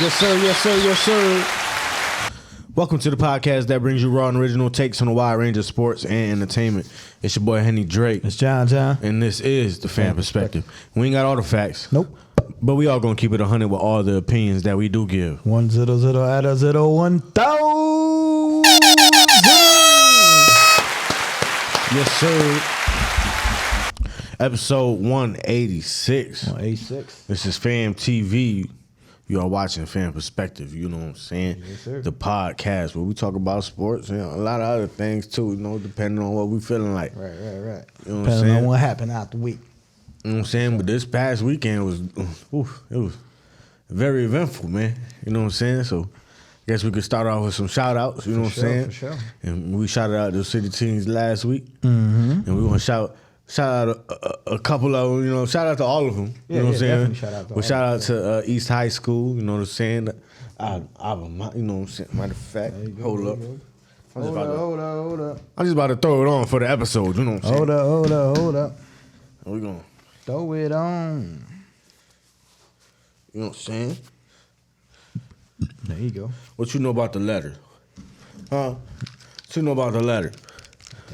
Yes, sir. Yes, sir. Yes, sir. Welcome to the podcast that brings you raw and original takes on a wide range of sports and entertainment. It's your boy, Henny Drake. It's John. And this is the Pham Perspective. We ain't got all the facts. Nope. But we all gonna keep it 100 with all the opinions that we do give. 100 at a 1,000. Yes, sir. Episode 186. 186. This is PhamTV. You are watching Pham Perspective. You know what I'm saying? Yes, sir. The podcast where we talk about sports and a lot of other things too. You know, depending on what we feeling like. Right. You know what I'm Depending saying? on what happened out the week. You know what I'm saying? But this past weekend was, it was very eventful, man. You know what I'm saying? So I guess we could start off with some shout outs. You know what I'm saying? For sure. And we shouted out the city teams last week. Mm-hmm. And we want to shout out a couple of them, you know, shout out to all of them. You know what I'm saying? Shout out to we shout out to East High School, you know what I'm saying? You know what I'm saying? Matter of fact, hold up. Hold up. I'm just about to throw it on for the episode, you know what I'm saying? Hold up. We're going to, Throw it on. you know what I'm saying? There you go. What you know about the letter? Huh? What you know about the letter?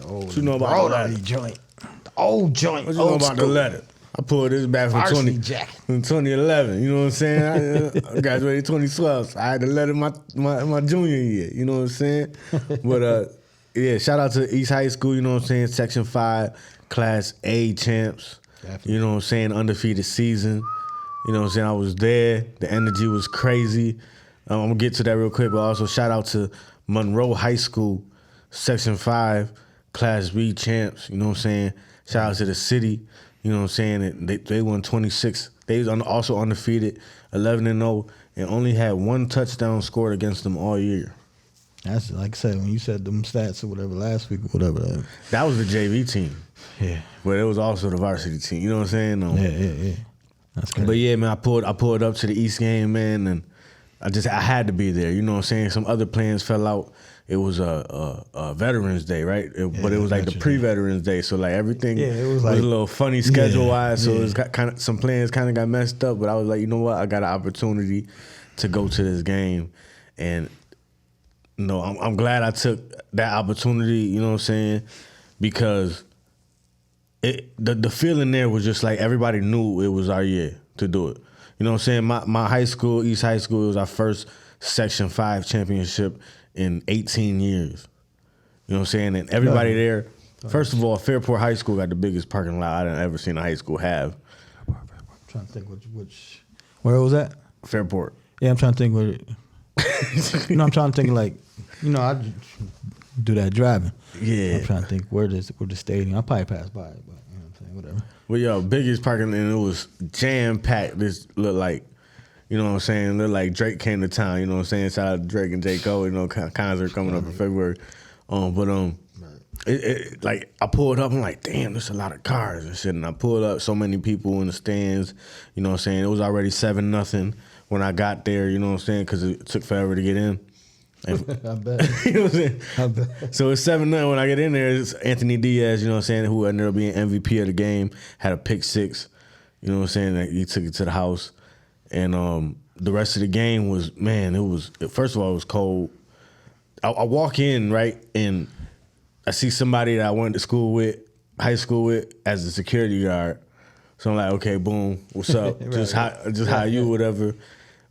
What you know about the letter? Joint. The old joint. What you know about the letter? I pulled this back from Varsity jacket. from 2011. You know what I'm saying? I graduated 2012. So I had the letter my junior year. You know what I'm saying? But yeah, shout out to East High School. You know what I'm saying? Section 5, Class A champs. Definitely. You know what I'm saying? Undefeated season. You know what I'm saying? I was there. The energy was crazy. I'm gonna get to that real quick. But also shout out to Monroe High School, Section 5, Class B champs. You know what I'm saying? Shout out to the city. You know what I'm saying? They won 26. They was also undefeated, 11-0, and only had one touchdown scored against them all year. That's like I said, when you said them stats or whatever last week or whatever. That was the JV team. Yeah. But it was also the varsity team. You know what I'm saying? Yeah. That's crazy. But yeah, man, I pulled up to the East game, man, and I had to be there. You know what I'm saying? Some other plans fell out. It was a Veterans Day, right? But it was like the pre-Veterans Day, so like everything was a little funny schedule-wise. So it was kind of some plans kind of got messed up. But I was like, you know what? I got an opportunity to go to this game, and you know, I'm glad I took that opportunity. You know what I'm saying? Because the feeling there was just like everybody knew it was our year to do it. You know what I'm saying? My high school, East High School, it was our first Section 5 championship in 18 years. You know what I'm saying? And everybody there, first of all, Fairport High School got the biggest parking lot I've ever seen a high school have. I'm trying to think which where was that? Fairport. Yeah, I'm trying to think where I'm trying to think like, I do that driving. Yeah. I'm trying to think where the stadium. I probably passed by it, but you know what I'm saying, whatever. Well, yo, biggest parking, and it was jam-packed. This looked like, you know what I'm saying? Looked like Drake came to town, you know what I'm saying? Shout out to Drake and J. Cole, you know, concert coming up in February. Like, I pulled up, I'm like, damn, there's a lot of cars and shit. And I pulled up, so many people in the stands, you know what I'm saying? It was already 7-0 when I got there, you know what I'm saying? Because it took forever to get in. I bet. You know what I'm saying? I bet. So it's 7-0 when I get in there. It's Anthony Diaz, you know what I'm saying, who ended up being MVP of the game, had a pick 6, you know what I'm saying? He took it to the house. And the rest of the game was, man, first of all, it was cold. I walk in, right, and I see somebody that I went to school with, high school with, as a security guard. So I'm like, okay, boom, what's up? Right. Just how you, whatever.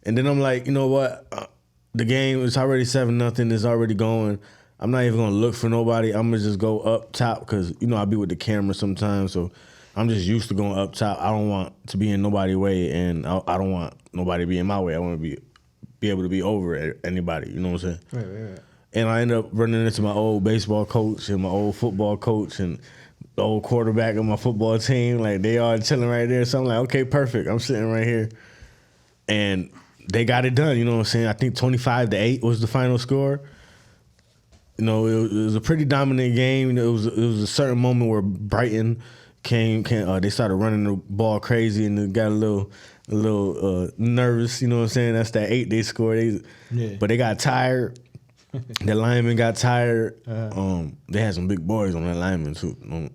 And then I'm like, you know what? The game is already 7-0. It's already going. I'm not even going to look for nobody. I'm going to just go up top because, you know, I be with the camera sometimes. So I'm just used to going up top. I don't want to be in nobody's way, and I don't want nobody to be in my way. I want to be able to be over anybody. You know what I'm saying? Right. And I end up running into my old baseball coach and my old football coach and the old quarterback of my football team. Like, they all chilling right there. So I'm like, okay, perfect. I'm sitting right here. And they got it done, you know what I'm saying? I think 25-8 was the final score. You know, it was a pretty dominant game. It was a certain moment where Brighton came they started running the ball crazy and it got a little nervous, you know what I'm saying? That's that 8 they scored. But they got tired. The linemen got tired. They had some big boys on that lineman too, on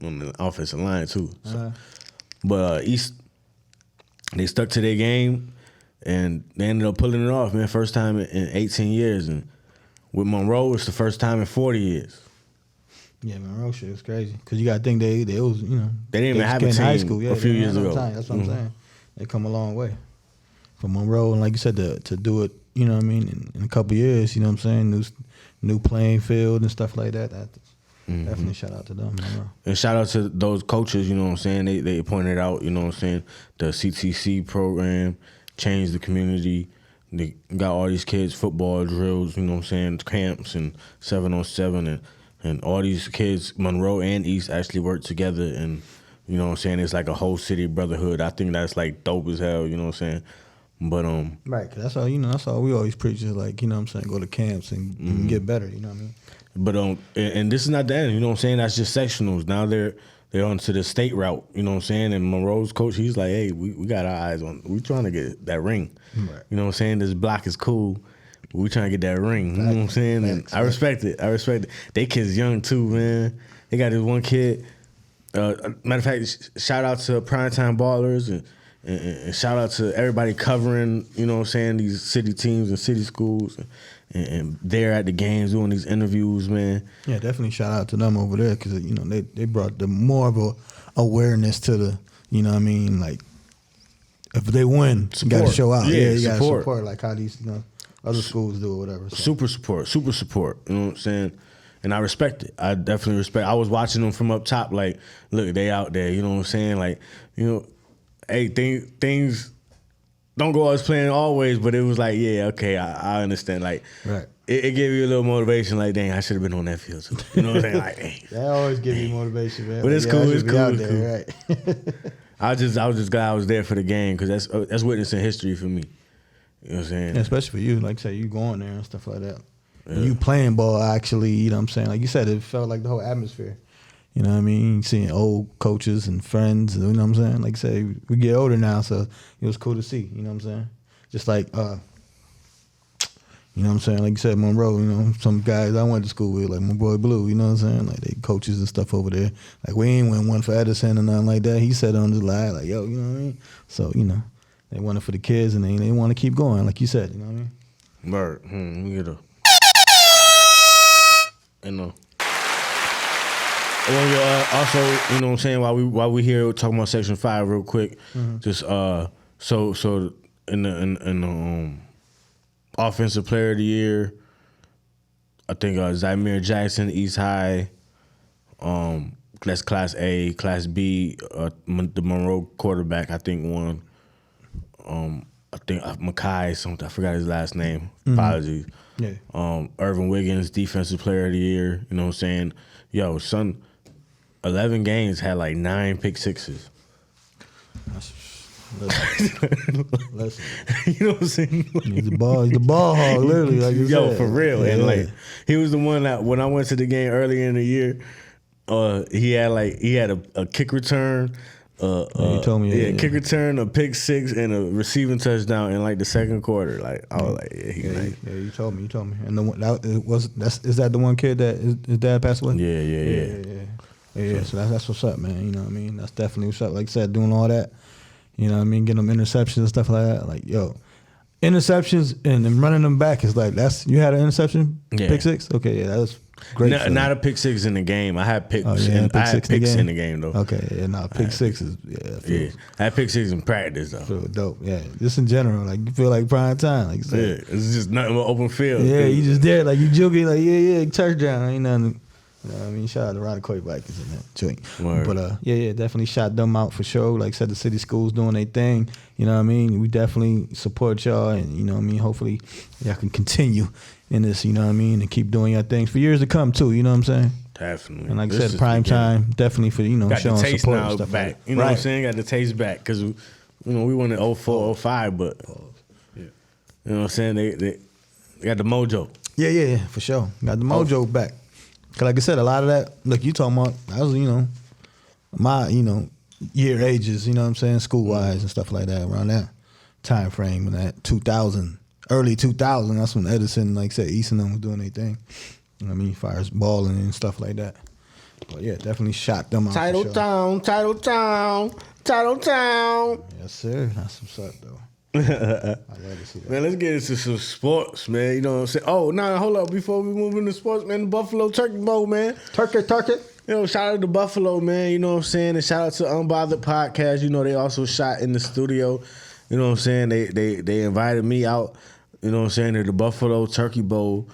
the offensive line too. So. But East, they stuck to their game. And they ended up pulling it off, man. First time in 18 years. And with Monroe, it's the first time in 40 years. Yeah, Monroe shit is crazy. Because you got to think they was, you know. They didn't even have a team high school. Yeah, a few years ago. That's what I'm saying. They come a long way. From Monroe, and like you said, to do it, you know what I mean, in a couple of years, you know what I'm saying, new playing field and stuff like that. Definitely shout out to them, Monroe. And shout out to those coaches, you know what I'm saying, they pointed out, you know what I'm saying, the CTC program changed the community. They got all these kids football drills, you know what I'm saying, camps and 7-on-7 and all these kids, Monroe and East, actually work together, and you know what I'm saying, it's like a whole city brotherhood. I think that's like dope as hell, you know what I'm saying. But right, cause that's all we always preach is like, you know what I'm saying, go to camps and get better, you know what I mean? But and this is not the end, you know what I'm saying? That's just sectionals. Now they're on to the state route, you know what I'm saying? And Monroe's coach, he's like, hey, we got our eyes on, we trying to get that ring. Right. You know what I'm saying? This block is cool, but we trying to get that ring. You know what I'm saying? And I respect it. They kids young too, man. They got this one kid. Matter of fact, shout out to Primetime Ballers and shout out to everybody covering, you know what I'm saying, these city teams and city schools and they're at the games doing these interviews, man. Yeah, definitely shout out to them over there because, you know, they brought the more of a awareness to the, you know what I mean, like if they win, you got to show out. Yeah, you got to support like how these, you know, other schools do or whatever. So. Super support, you know what I'm saying? And I respect it. I definitely respect it. I was watching them from up top like, look, they out there, you know what I'm saying? Like, you know, hey, things don't go as planned always, but it was like, yeah, okay, I understand. Like, right. It gave you a little motivation. Like, dang, I should have been on that field too. You know what I'm saying? Like, hey. That always gives you motivation, man. But it's cool. It's cool. There, right. I was just glad I was there for the game because that's witnessing history for me. You know what I'm saying? Yeah, especially for you, like I said, you going there and stuff like that. Yeah. And you playing ball, actually, you know what I'm saying? Like you said, it felt like the whole atmosphere. You know what I mean? Seeing old coaches and friends, you know what I'm saying? Like I say, we get older now, so it was cool to see, you know what I'm saying? Just like, you know what I'm saying? Like you said, Monroe, you know, some guys I went to school with, like my boy Blue, you know what I'm saying? Like they coaches and stuff over there. Like we ain't win one for Edison or nothing like that. He said on the line, like, yo, you know what I mean? So, you know, they won it for the kids and they want to keep going, like you said, you know what I mean? Word. We get a... You know. Well, also, you know what I'm saying, while we here talking about Section 5 real quick, just so in the offensive player of the year, I think Zymir Jackson, East High, that's Class A, Class B, the Monroe quarterback, I think won. I think Makai something, I forgot his last name. Apologies. Yeah. Irvin Wiggins, defensive player of the year, you know what I'm saying? Yo, son, 11 games had like 9 pick sixes. Listen. You know what I'm saying? He's the ball hog, literally. Like you said. For real. Yeah. And like he was the one that when I went to the game earlier in the year, he had a kick return. You told me, kick return, a pick six, and a receiving touchdown in like the second quarter. Like I was like, you told me. And the one is that the one kid that his dad passed away? Yeah. So that's what's up, man. You know what I mean? That's definitely what's up. Like I said, doing all that. You know what I mean? Getting them interceptions and stuff like that. Like, yo, interceptions and then running them back is like you had an interception, pick six. Okay, yeah, that was great. Not a pick six in the game. I had picks. I had picks in the game though. Okay, pick six is I had pick six in practice though. Feel dope. Yeah, just in general, like you feel like prime time. Like you said. It's just nothing but open field. Yeah, you just there, like you joking, like touchdown. Ain't nothing. You know what I mean? Shout out to Ronnie Koybikers in that joint. Word. But definitely shout them out for sure. Like I said, the city schools doing their thing. You know what I mean? We definitely support y'all, and you know what I mean? Hopefully y'all can continue in this, you know what I mean, and keep doing your things for years to come too, you know what I'm saying? Definitely. And like I said, prime time, definitely for, you know, got showing the taste support now and stuff back. like that. You know what I'm saying? Got the taste back because, you know, we won in 04, 05, but, you know what I'm saying? They got the mojo. Yeah, for sure. Got the mojo back. Cause like I said, a lot of that, look, you talking about, I was, you know, my, you know, year ages, you know what I'm saying, school-wise and stuff like that, around that time frame, and that 2000, early 2000, that's when Edison, like I said, East and them was doing their thing. You know what I mean, fires balling and stuff like that. But yeah, definitely shot them out. Title town. Yes, sir. That's what's up, though. I love to see that. Man, let's get into some sports, man. You know what I'm saying? Oh, hold up. Before we move into sports, man, the Buffalo Turkey Bowl, man. Turkey. You know, shout out to Buffalo, man. You know what I'm saying? And shout out to Unbothered Podcast. You know, they also shot in the studio. You know what I'm saying? They invited me out. You know what I'm saying? To the Buffalo Turkey Bowl.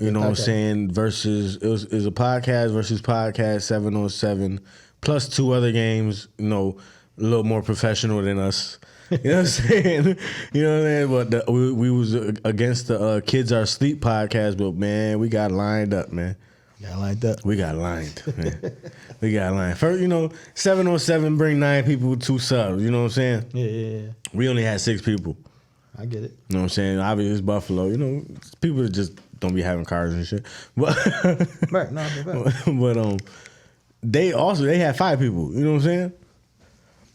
You know what I'm saying? Versus, it was a podcast versus podcast 7-on-7, plus 2 other games, you know, a little more professional than us. You know what I'm saying? You know what I'm saying? But we was against the Kids Are Asleep podcast, but man, we got lined up, man. Got lined up. We got lined, man. We got lined. First, you know, 7-on-7 bring 9 people with 2 subs. You know what I'm saying? Yeah. We only had 6 people. I get it. You know what I'm saying? Obviously, it's Buffalo. You know, people that just don't be having cars and shit. But right, but they had 5 people. You know what I'm saying?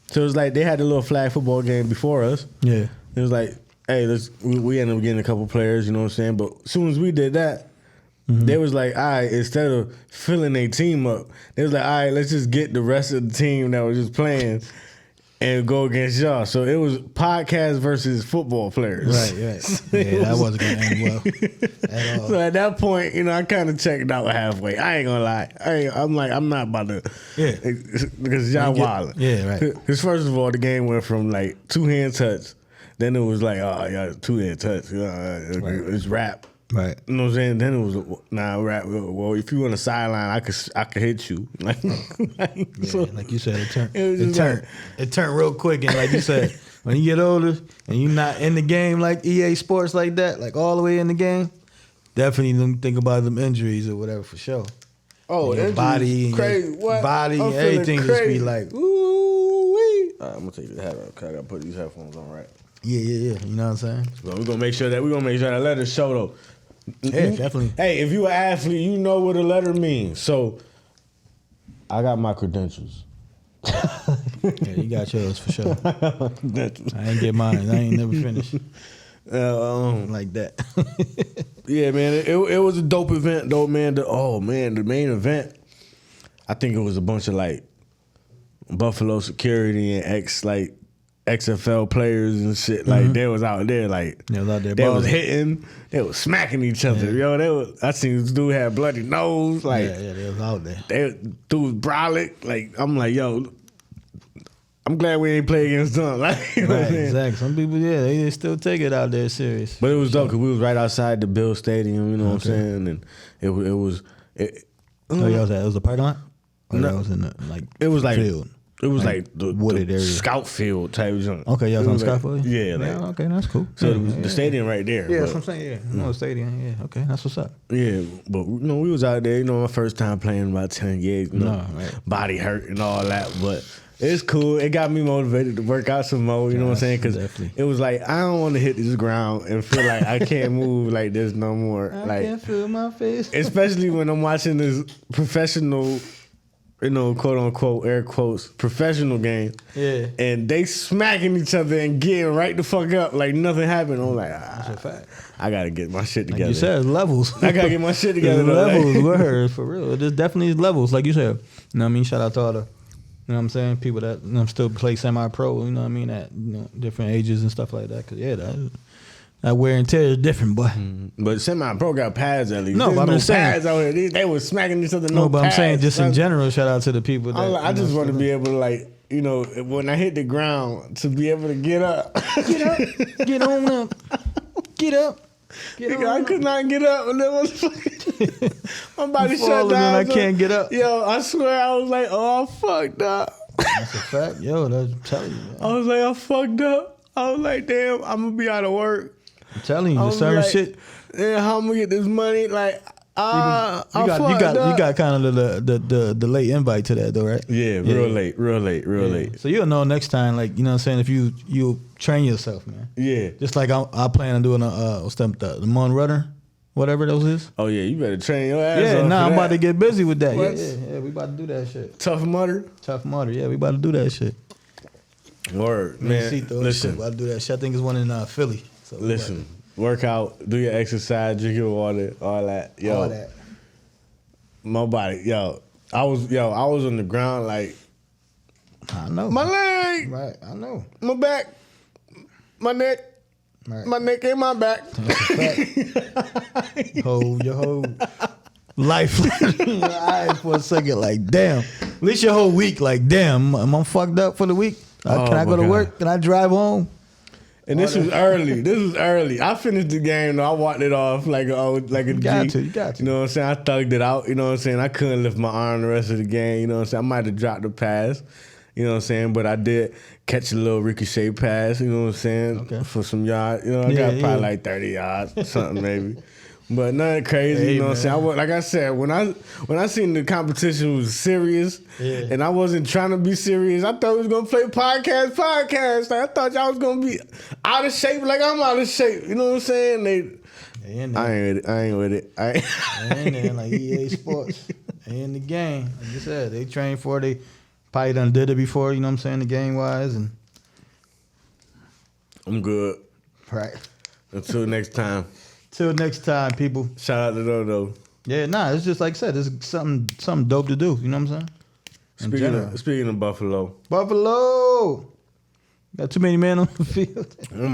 So it was like they had a little flag football game before us. Yeah. It was like, hey, we ended up getting a couple players. You know what I'm saying? But as soon as we did that, they was like, all right, instead of filling their team up, they was like, all right, let's just get the rest of the team that was just playing and go against y'all. So it was podcast versus football players. Right. Yeah, that wasn't going to end well at all. So at that point, you know, I kind of checked out halfway. I ain't gonna lie. I'm not about to. Yeah. Because y'all wildin'. Yeah, right. Because first of all, the game went from like 2-hand touch. Then it was like, oh, yeah, 2-hand touch. It's rap. Right. You know what I'm saying? Then it was rap. Well, if you on the sideline, I could hit you. Like you said, it turned real quick. And like you said, when you get older and you're not in the game like EA Sports like that, like all the way in the game, definitely don't think about them injuries or whatever for sure. Oh, your body, crazy. Body, and everything crazy. Just be like, ooh wee. All right, I'm gonna take this hat off. I gotta put these headphones on right. Yeah. You know what I'm saying? But we're gonna make sure that letter show though. Yeah, definitely. Hey, if you an athlete, you know what a letter means. So I got my credentials. Yeah, you got yours for sure. I ain't get mine. I ain't never finished. Like that. Yeah, man. It was a dope event though, man. The main event, I think it was a bunch of like Buffalo security and XFL players and shit. Like they was out there like they was out there they balling. was hitting, they was smacking each other. Yeah. Yo, I seen this dude had bloody nose. Like they was out there. Dude was brolic. Like I'm like, yo, I'm glad we ain't play against them. Like, you know what I'm saying? Exactly. Some people, they still take it out there serious. But it was dope because we was right outside the Bill Stadium. You know what I'm saying? And it was. It was a parking lot. Or No. that was in the It was like field. It was like the wooded area. scout field type joint. Okay, y'all was on scout field? Yeah, like, okay, that's cool. so it was the stadium right there. Yeah, but, that's what I'm saying. Yeah, no stadium. Yeah, okay, that's what's up. Yeah, but you know, we was out there. You know, my first time playing about 10 years. You know, right. Body hurt and all that, but it's cool. It got me motivated to work out some more. You know what I'm saying? Because it was like I don't want to hit this ground and feel like I can't move like this no more. I can't feel my face. Especially when I'm watching this professional, you know, quote unquote, air quotes, professional game. Yeah. And they smacking each other and getting right the fuck up like nothing happened. I'm like, That's a fact. I gotta get my shit together. Like you said, it's levels. I gotta get my shit together. Levels, word, for real. There's definitely levels, like you said. You know what I mean? Shout out to all the, you know what I'm saying, people that still play semi-pro, you know what I mean, at different ages and stuff like that. Cause that wear and tear is different, boy. But semi-pro got pads at least. No, There's but I'm no just saying. pads out here. They was smacking each other. No, but pads. I'm saying just in general, shout out to the people that. I just want to be able to, like, you know, when I hit the ground, to be able to get up. Get up. Get on up. Get up. I could not get up. And my body shut down. And I can't get up. Yo, I swear I was like, oh, I fucked up. That's a fact. Yo, I'm telling you, man. I was like, I fucked up. I was like, damn, I'm going to be out of work. I'm telling you, the certain like, shit. Yeah, how I'm going to get this money? Like, you got kind of the late invite to that though, right? Yeah, real late. So you'll know next time, like, you know what I'm saying, if you train yourself, man. Yeah. Just like I plan on doing the Mon Rudder, whatever those is. Oh yeah, you better train your ass. Yeah, off I'm about to get busy with that. What? Yeah, we about to do that shit. Tough Mudder. Yeah, we about to do that shit. Word, man. Listen, we about to do that shit. I think it's one in Philly. So listen. Work out, do your exercise, drink your water, all that. Yo, all that. My body, I was on the ground like, I know. my leg, right? I know. my back, my neck. Right. My neck ain't my back. Hold your whole life your eyes for a second, like damn. At least your whole week, like damn, am I fucked up for the week? Can I go to work? Can I drive home? And this was early. This was early. I finished the game though. I walked it off like a You got to. You know what I'm saying? I thugged it out. You know what I'm saying? I couldn't lift my arm the rest of the game. You know what I'm saying? I might have dropped the pass. You know what I'm saying? But I did catch a little ricochet pass. You know what I'm saying? Okay. For some yards. You know, I got probably like 30 yards, something maybe. But nothing crazy. Hey, you know what I'm saying? Like I said, when I seen the competition was serious, and I wasn't trying to be serious, I thought we was gonna play podcast. Like, I thought y'all was gonna be out of shape, like I'm out of shape. You know what I'm saying? I ain't with it. I ain't there like EA Sports. They in the game. Like you said, they train for it. They probably done did it before. You know what I'm saying? The game wise, and I'm good. Right. Until next time. Till next time, people. Shout out to Dodo. Yeah, it's just like I said, it's something dope to do. You know what I'm saying? Speaking of Buffalo. Got too many men on the field. Oh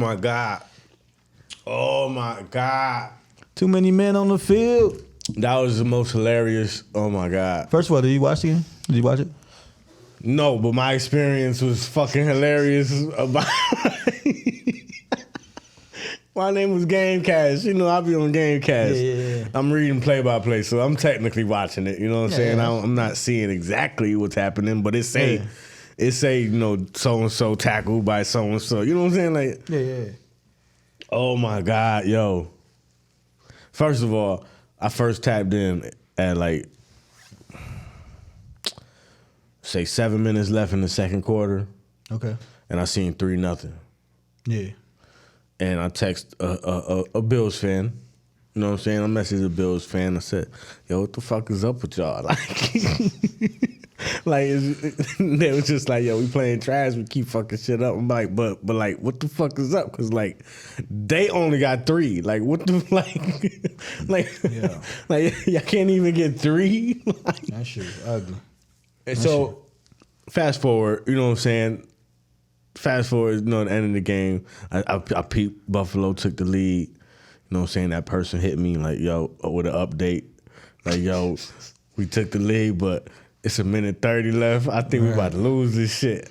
my God. Too many men on the field. That was the most hilarious. Oh my God. First of all, did you watch the game? Did you watch it? No, but my experience was fucking hilarious about my name was Gamecast. You know, I'll be on Gamecast. Yeah. I'm reading play-by-play, so I'm technically watching it. You know what I'm saying? I'm not seeing exactly what's happening, but it say, you know, so-and-so tackled by so-and-so. You know what I'm saying? Like, Yeah. Oh, my God, yo. First of all, I first tapped in at, like, say 7 minutes left in the second quarter. Okay. And I seen 3-0. Yeah. And I text a Bills fan. You know what I'm saying? I messaged a Bills fan. I said, yo, what the fuck is up with y'all? They was just like, yo, we playing trash. We keep fucking shit up. I'm like, but like, what the fuck is up? Because, like, they only got 3. Like, what the, y'all can't even get 3? That shit is ugly. And so, fast forward, you know what I'm saying? Fast forward, you know, the end of the game, I peeped Buffalo took the lead. You know what I'm saying? That person hit me like, yo, with an update. Like, yo, we took the lead, but it's 1:30 left. I think we about to lose this shit.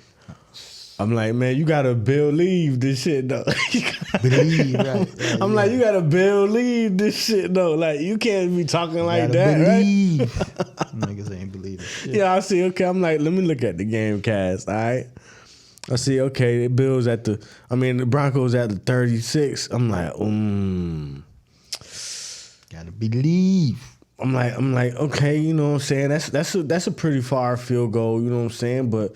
I'm like, man, you gotta believe this shit though. I'm like, you gotta believe this shit though. Like, you can't be talking like that, believe. Right? Niggas ain't believing shit. Yeah, I see. Okay, I'm like, let me look at the game cast. All right. I see, okay, the Broncos at the 36. I'm like, Gotta believe. I'm like, okay, you know what I'm saying? That's a pretty far field goal, you know what I'm saying? But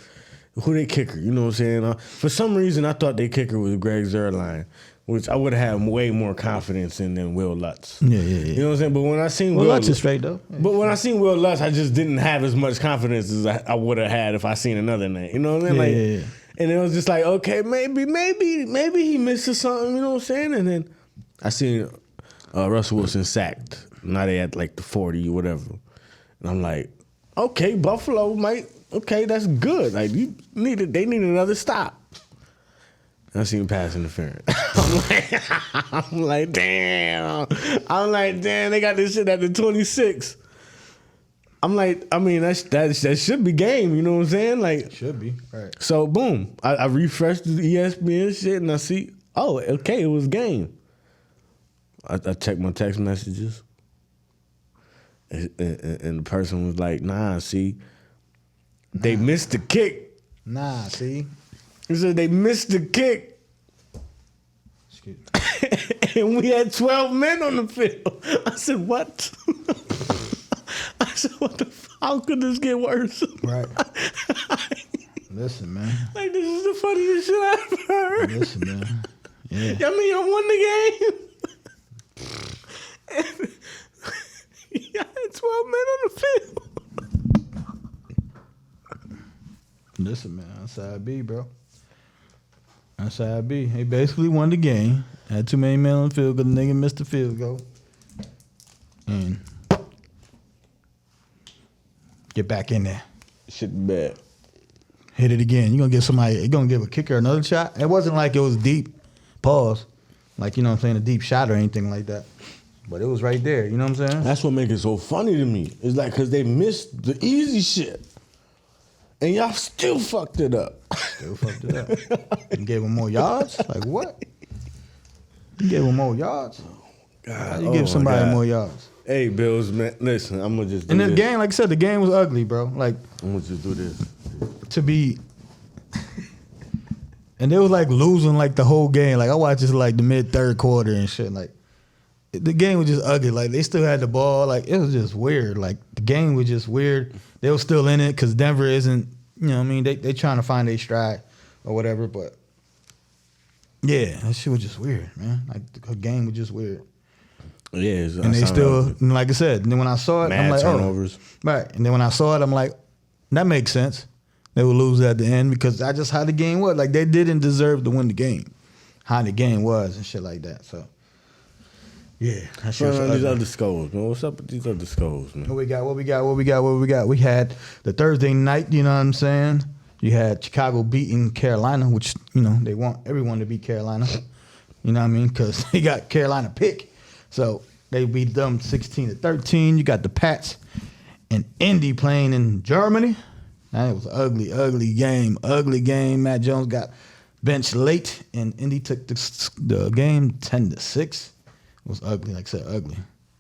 who they kicker, you know what I'm saying? For some reason, I thought their kicker was Greg Zuerlein, which I would have had way more confidence in than Will Lutz. Yeah. You know what I'm saying? But when I seen Will Lutz is straight though. But when I seen Will Lutz, I just didn't have as much confidence as I would have had if I seen another name. You know what I'm saying? Yeah. And it was just like, okay, maybe he misses something, you know what I'm saying? And then I seen Russell Wilson sacked. Now they at like the 40 or whatever. And I'm like, okay, Buffalo okay, that's good. Like they need another stop. And I seen pass interference. I'm like, damn, they got this shit at the 26. I'm like, I mean, that should be game, you know what I'm saying? Like, it should be, right. So boom, I refreshed the ESPN shit and I see, oh, okay, it was game. I checked my text messages. And the person was like, they missed the kick. He said they missed the kick. Excuse me. And we had 12 men on the field. I said, what? I said, what the fuck? How could this get worse? Right. Listen, man. Like, this is the funniest shit I've ever heard. Listen, man. Yeah. I mean, I won the game. I had 12 men on the field. Listen, man. That's how it be, bro. That's how it be. He basically won the game. Had too many men on the field because the nigga missed the field goal. And get back in there. Shit bad. Hit it again. You're going to give a kicker another shot? It wasn't like it was deep, Pause. Like, you know what I'm saying, a deep shot or anything like that. But it was right there, you know what I'm saying? That's what makes it so funny to me. It's like, because they missed the easy shit. And y'all still fucked it up. Still fucked it up. And gave him more yards? Like, what? You gave him more yards? God, How you give somebody more yards? Hey, Bills, man, listen, I'm going to just do and this. And the game, like I said, the game was ugly, bro. Like, I'm going to just do this. To be... And they was like losing like the whole game. Like I watched this like the mid-third quarter and shit. Like the game was just ugly. Like they still had the ball. Like it was just weird. Like the game was just weird. They were still in it because Denver isn't, you know what I mean? They trying to find their stride or whatever. But yeah, that shit was just weird, man. Like the game was just weird. Yeah. And they still, and like I said, and then when I saw it, I'm like, turnovers. Oh. Right. And then when I saw it, I'm like, that makes sense. They would lose at the end because that's just how the game was. Like, they didn't deserve to win the game. How the game was and shit like that. So, yeah. That shit was these other scores, man. What's up with these other scores, man? What we got? We had the Thursday night, you know what I'm saying? You had Chicago beating Carolina, which, you know, they want everyone to beat Carolina. You know what I mean? Because they got Carolina pick. So, they beat them 16-13. You got the Pats and Indy playing in Germany. That was an ugly game. Matt Jones got benched late, and Indy took the game 10-6. It was ugly, like I said, ugly.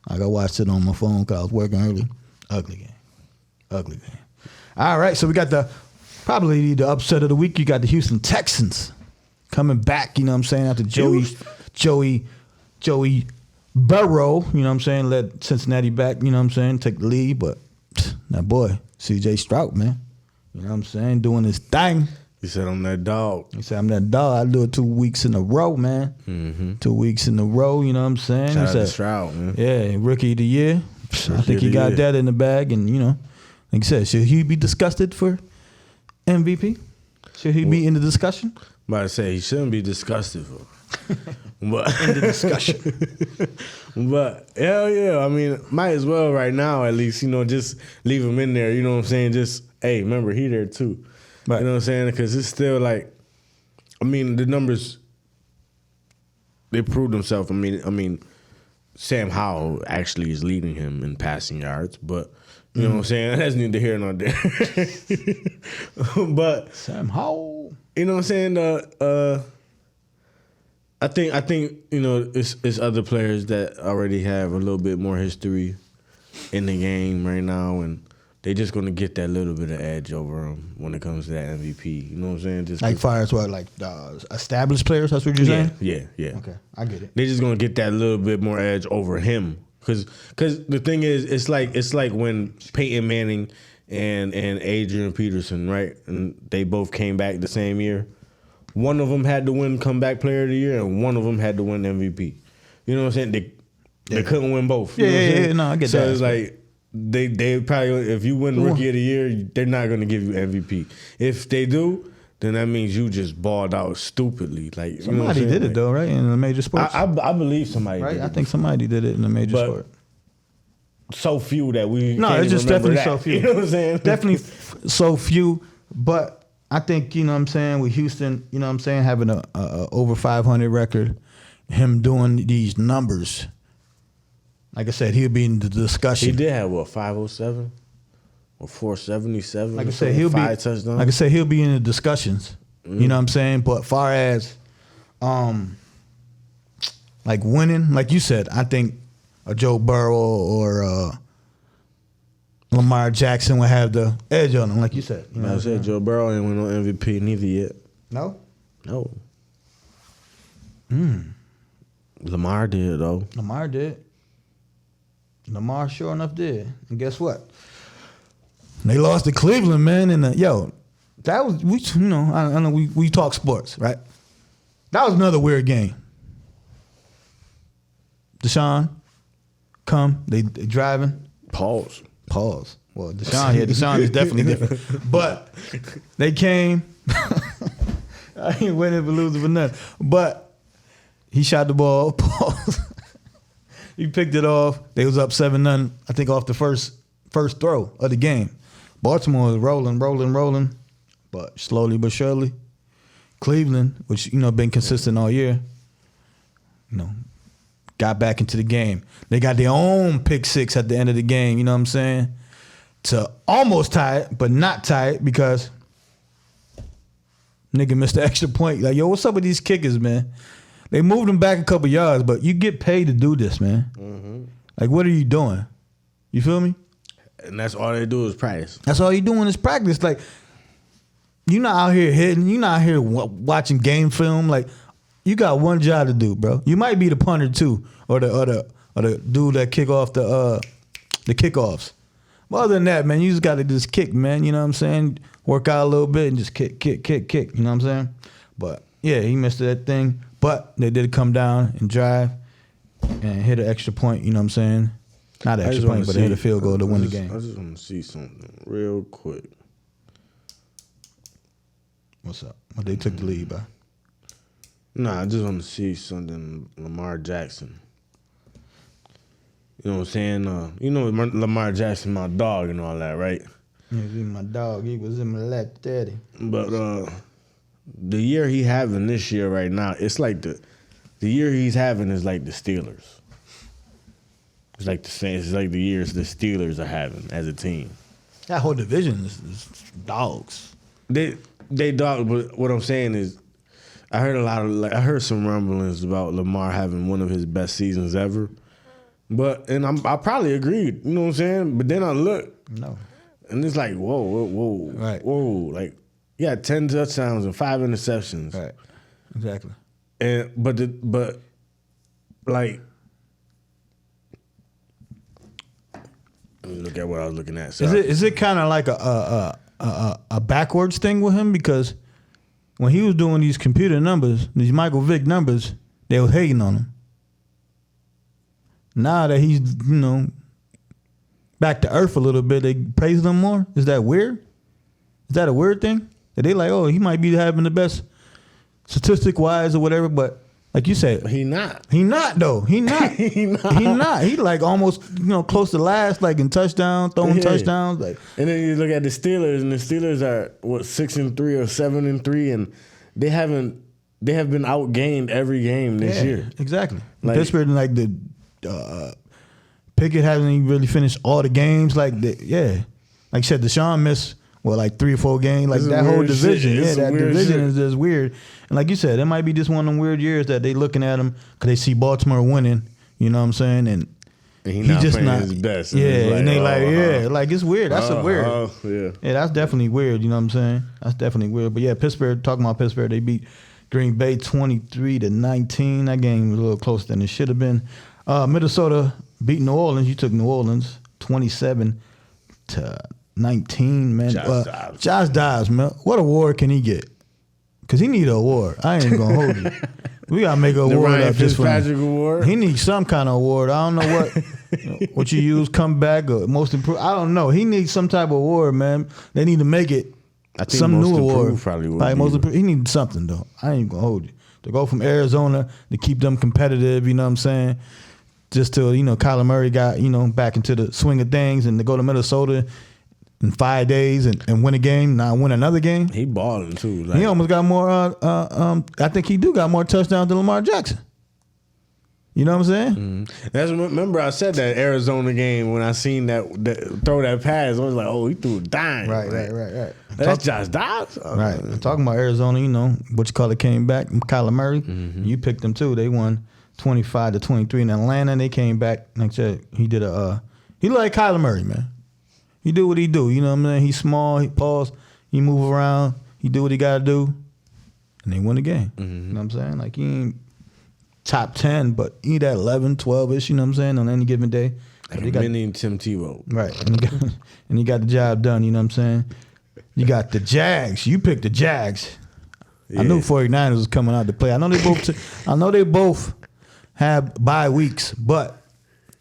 I got watched it on my phone because I was working early. Ugly game. All right, so we got probably the upset of the week. You got the Houston Texans coming back, you know what I'm saying, after Joey Burrow, you know what I'm saying, led Cincinnati back, you know what I'm saying, take the lead, but that boy, CJ Stroud, man. You know what I'm saying? Doing his thing. He said, I'm that dog. He said, I'm that dog. I do it 2 weeks in a row, man. Mm-hmm. 2 weeks in a row, you know what I'm saying? Shout out to Stroud, man. Yeah, Rookie of the Year. I think he got that in the bag. And, you know, like I said, should he be disgusted for MVP? Should he be in the discussion? I'm about to say, he shouldn't be disgusted for. But in the discussion. But hell yeah, I mean, might as well right now at least, you know, just leave him in there, you know what I'm saying? Just, hey, remember, he there too. Right. You know what I'm saying? Because it's still like, I mean, the numbers, they proved themselves. I mean, Sam Howell actually is leading him in passing yards, but you know what I'm saying? That's neither here nor there. But Sam Howell, you know what I'm saying? I think you know it's other players that already have a little bit more history in the game right now, and they just gonna get that little bit of edge over them when it comes to that MVP. You know what I'm saying? Just like far as what, like established players? That's what you're saying? Yeah. Okay, I get it. They just gonna get that little bit more edge over him, because the thing is, it's like when Peyton Manning and Adrian Peterson, right? And they both came back the same year. One of them had to win Comeback Player of the Year, and one of them had to win MVP. You know what I'm saying? They couldn't win both. You know what I'm saying? No, I get that. So it's like they probably, if you win Rookie of the Year, they're not going to give you MVP. If they do, then that means you just balled out stupidly. Like somebody you know did it though, right? In a major sport. I believe somebody did it. I think somebody did it in a major sport. So few that we no, can't it's just remember definitely that. so few. You know what I'm saying? Definitely so few, but I think, you know what I'm saying, with Houston, you know what I'm saying, having a over 500 record, him doing these numbers, like I said, he'll be in the discussion. He did have, what, 507 or 477? Like I said, he'll 5 touchdowns. Like I said, he'll be in the discussions. You know what I'm saying? But far as, like winning, like you said, I think a Joe Burrow or Lamar Jackson would have the edge on him, like you said. You know I said Joe Burrow ain't win no MVP neither yet. No? No. Lamar did, though. Lamar did. Lamar sure enough did. And guess what? They lost to Cleveland, man. And that was, you know, I know we talk sports, right? That was another weird game. Deshaun, they driving. Pause. Well, Deshaun is definitely different. But they came. I ain't winning for losing for nothing. But he shot the ball. Pause. He picked it off. They was up 7-0, I think, off the first throw of the game. Baltimore was rolling. But slowly but surely, Cleveland, which, you know, been consistent all year, got back into the game. They got their own pick six at the end of the game, you know what I'm saying? To almost tie it, but not tie it because nigga missed the extra point. Like, yo, what's up with these kickers, man? They moved them back a couple yards, but you get paid to do this, man. Mm-hmm. Like, what are you doing? You feel me? And that's all they do is practice. That's all you doing is practice. Like, you're not out here hitting. You're not out here watching game film. Like, you got one job to do, bro. You might be the punter too, or the dude that kick off the kickoffs. But other than that, man, you just got to just kick, man. You know what I'm saying? Work out a little bit and just kick. You know what I'm saying? But yeah, he missed that thing. But they did come down and drive and hit an extra point. You know what I'm saying? Not an extra point, but they hit a field goal to win the game. I just want to see something real quick. What's up? Well, they took the lead by. Nah, I just want to see something. Lamar Jackson. You know what I'm saying? You know Lamar Jackson, my dog and all that, right? He was my dog. He was in my lap, daddy. But the year he having this year right now, it's like the year he's having is like the Steelers. It's like the same. It's like the years the Steelers are having as a team. That whole division is dogs. They dog. But what I'm saying is, I heard some rumblings about Lamar having one of his best seasons ever. And I probably agreed. You know what I'm saying? But then I look. No. And it's like, whoa. Right. Whoa. Like, he had 10 touchdowns and 5 interceptions. Right. Exactly. And but like, let me look at what I was looking at. Sorry. Is it kind of like a backwards thing with him? Because when he was doing these computer numbers, these Michael Vick numbers, they was hating on him. Now that he's, back to earth a little bit, they praise him more? Is that weird? Is that a weird thing? That they like, oh, he might be having the best statistic-wise or whatever, but like you said. He not. He not, though. He not. He not. He like almost, close to last, like in touchdowns, throwing touchdowns. Like. And then you look at the Steelers, and the Steelers are, 6-3 or 7-3, and they have been outgained every game this year. Exactly. Like, Pittsburgh, like Pickett hasn't even really finished all the games. Like like you said, Deshaun missed like 3 or 4 games. Like that whole division, that division is just weird. And like you said, it might be just one of them weird years that they looking at him because they see Baltimore winning. You know what I'm saying? And he just not his best. And they like it's weird. That's weird. Yeah, that's definitely weird. You know what I'm saying? That's definitely weird. But yeah, Pittsburgh. Talking about Pittsburgh, they beat Green Bay 23-19. That game was a little closer than it should have been. Minnesota beat New Orleans. You took New Orleans 27-19, man. Josh Dobbs, man. What award can he get? Because he need an award. I ain't going to hold you. We got to make an award up just for him. Award? He needs some kind of award. I don't know what you use, comeback or most improved. I don't know. He needs some type of award, man. They need to make it I think some most new award. Probably most improved. He needs something, though. I ain't going to hold you. To go from Arizona to keep them competitive, you know what I'm saying? Just till, Kyler Murray got, back into the swing of things and to go to Minnesota in 5 days and win a game, now win another game. He balling too. He almost got more, I think he got more touchdowns than Lamar Jackson. You know what I'm saying? Mm-hmm. Remember I said that Arizona game when I seen that throw that pass, I was like, oh, he threw a dime. Right. That's Josh Dobbs? Right. Talking about Arizona, what you call it, came back, Kyler Murray. Mm-hmm. You picked them too. They won 25-23 in Atlanta, and they came back. Like I said, he did he like Kyler Murray, man. He do what he do. You know what I'm saying? He's small, he pause, he move around, he do what he got to do, and they win the game. Mm-hmm. You know what I'm saying? Like, he ain't top 10, but he that 11, 12-ish, you know what I'm saying, on any given day. Like a mini Tim Tebow. Right. And he got the job done, you know what I'm saying? You got the Jags. You picked the Jags. Yeah. I knew 49ers was coming out to play. I know they both have bye weeks, but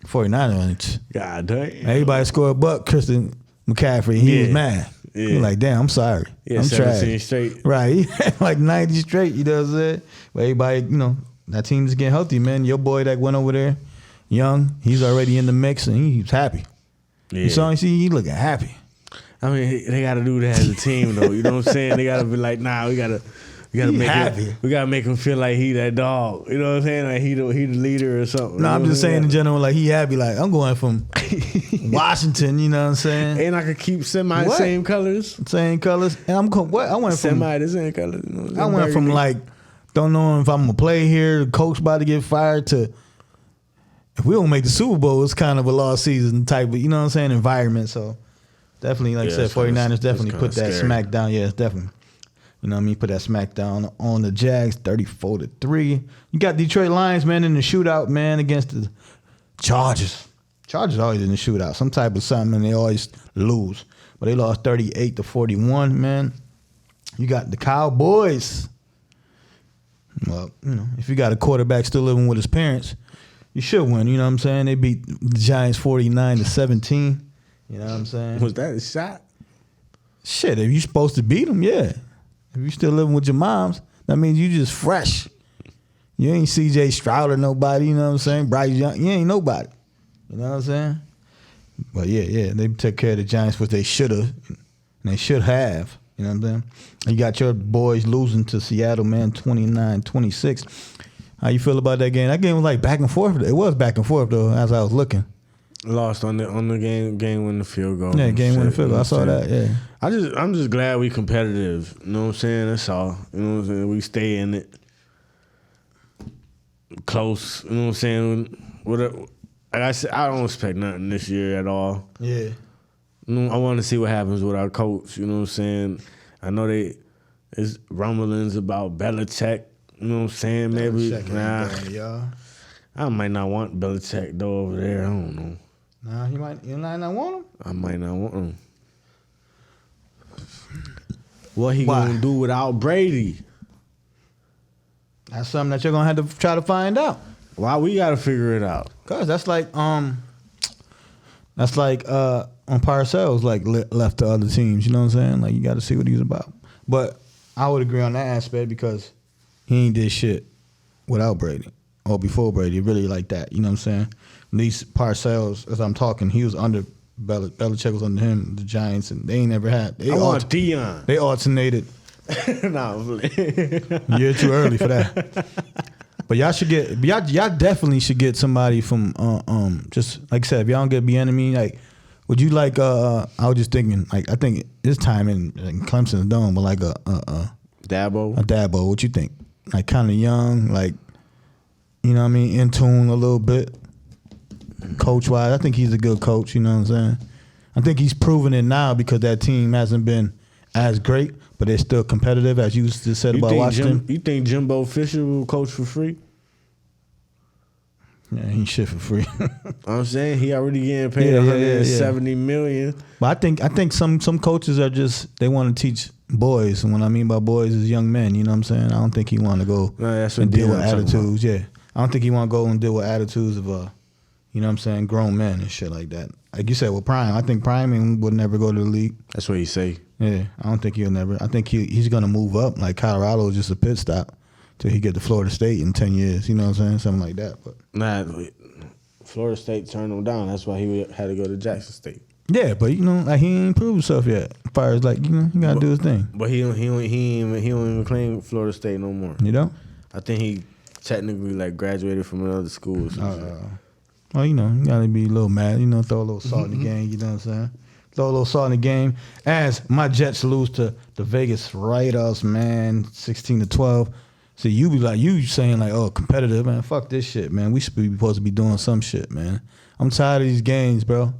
49ers. God dang. Everybody scored but Christian McCaffrey. He was mad. Yeah. He was like, damn, I'm sorry. Yeah, I'm 17 trash. straight. Right. He had like 90 straight, you know what I'm saying? But everybody, that team is getting healthy, man. Your boy that went over there, Young, he's already in the mix and he's happy. Yeah. You saw him, he looking happy. I mean, they got to do that as a team, though. You know what I'm saying? They got to be like, nah, we got to We gotta make happy. it. We gotta make him feel like he that dog. You know what I'm saying? Like he the leader or something. No, I'm just saying in general, like he happy. Like I'm going from Washington. You know what I'm saying? And I could keep same colors. Same colors. And I'm going. What? I went from the same colors. You know, I went from like don't know if I'm gonna play here. The coach about to get fired to. If we don't make the Super Bowl, it's kind of a lost season type of, you know what I'm saying, environment. So definitely, like I said, 49ers definitely put that smack down. Yeah, it's definitely. You know what I mean? Put that smack down on the Jags, 34-3. You got Detroit Lions, man, in the shootout, man, against the Chargers. Chargers always in the shootout, some type of something, and they always lose. But they lost 38-41, man. You got the Cowboys. Well, you know, if you got a quarterback still living with his parents, you should win. You know what I'm saying? They beat the Giants 49-17. You know what I'm saying? Was that a shot? Shit, if you supposed to beat them, yeah. If you still living with your moms, that means you just fresh. You ain't CJ Stroud or nobody, you know what I'm saying? Bryce Young, you ain't nobody. You know what I'm saying? But yeah, they took care of the Giants, which they should have, and they should have. You know what I'm saying? And you got your boys losing to Seattle, man, 29-26. How you feel about that game? That game was like back and forth. It was back and forth though, as I was looking. Lost on the game winning field goal. Yeah, game winning field goal. I saw that. Yeah. I'm just glad we competitive. You know what I'm saying? That's all. You know what I'm saying? We stay in it. Close. You know what I'm saying? Like I said, I don't expect nothing this year at all. Yeah. You know, I want to see what happens with our coach. You know what I'm saying? I know there's rumblings about Belichick. You know what I'm saying? Maybe. I might not want Belichick though over there. I don't know. Nah, you might not want him? I might not want him. What he gonna do without Brady? That's something that you're gonna have to try to find out. Why we gotta figure it out? Cause that's like on Parcells like left to other teams. You know what I'm saying? Like you got to see what he's about. But I would agree on that aspect because he ain't did shit without Brady or before Brady. Really like that. You know what I'm saying? At least Parcells, as I'm talking, he was under Belichick was under him, the Giants, and they ain't never had. I want Dion. They alternated. Nah, you're too early for that. But y'all should get. Y'all definitely should get somebody from. Just like I said, if y'all don't get Bieniemy, like, would you like? I was just thinking, like, I think this time in Clemson's dome, but like a Dabo. A Dabo. What you think? Like kind of young, like, you know what I mean, in tune a little bit. Coach wise, I think he's a good coach. You know what I'm saying? I think he's proven it now because that team hasn't been as great, but they're still competitive, as you just said about Washington. You think Jimbo Fisher will coach for free? Yeah, he shit for free. I'm saying he already getting paid $170 million. But I think some coaches are just they want to teach boys, and what I mean by boys is young men. You know what I'm saying? I don't think he want to go and deal with attitudes. Yeah, I don't think he want to go and deal with attitudes of you know what I'm saying, grown men and shit like that. Like you said with Prime, I think Prime would never go to the league. That's what he say. Yeah, I don't think he'll never. I think he's gonna move up. Like Colorado is just a pit stop till he get to Florida State in 10 years. You know what I'm saying? Something like that. But nah, Florida State turned him down. That's why he had to go to Jackson State. Yeah, but you know, like he ain't proved himself yet. As far as like, you know, he gotta do his thing. But he don't even claim Florida State no more. You know? I think he technically like graduated from another school. Well, you know, you gotta be a little mad. You know, throw a little salt in the game. You know what I'm saying? Throw a little salt in the game. As my Jets lose to the Vegas Raiders, man, 16-12. So you be like, you saying like, oh, competitive, man. Fuck this shit, man. We should be supposed to be doing some shit, man. I'm tired of these games, bro.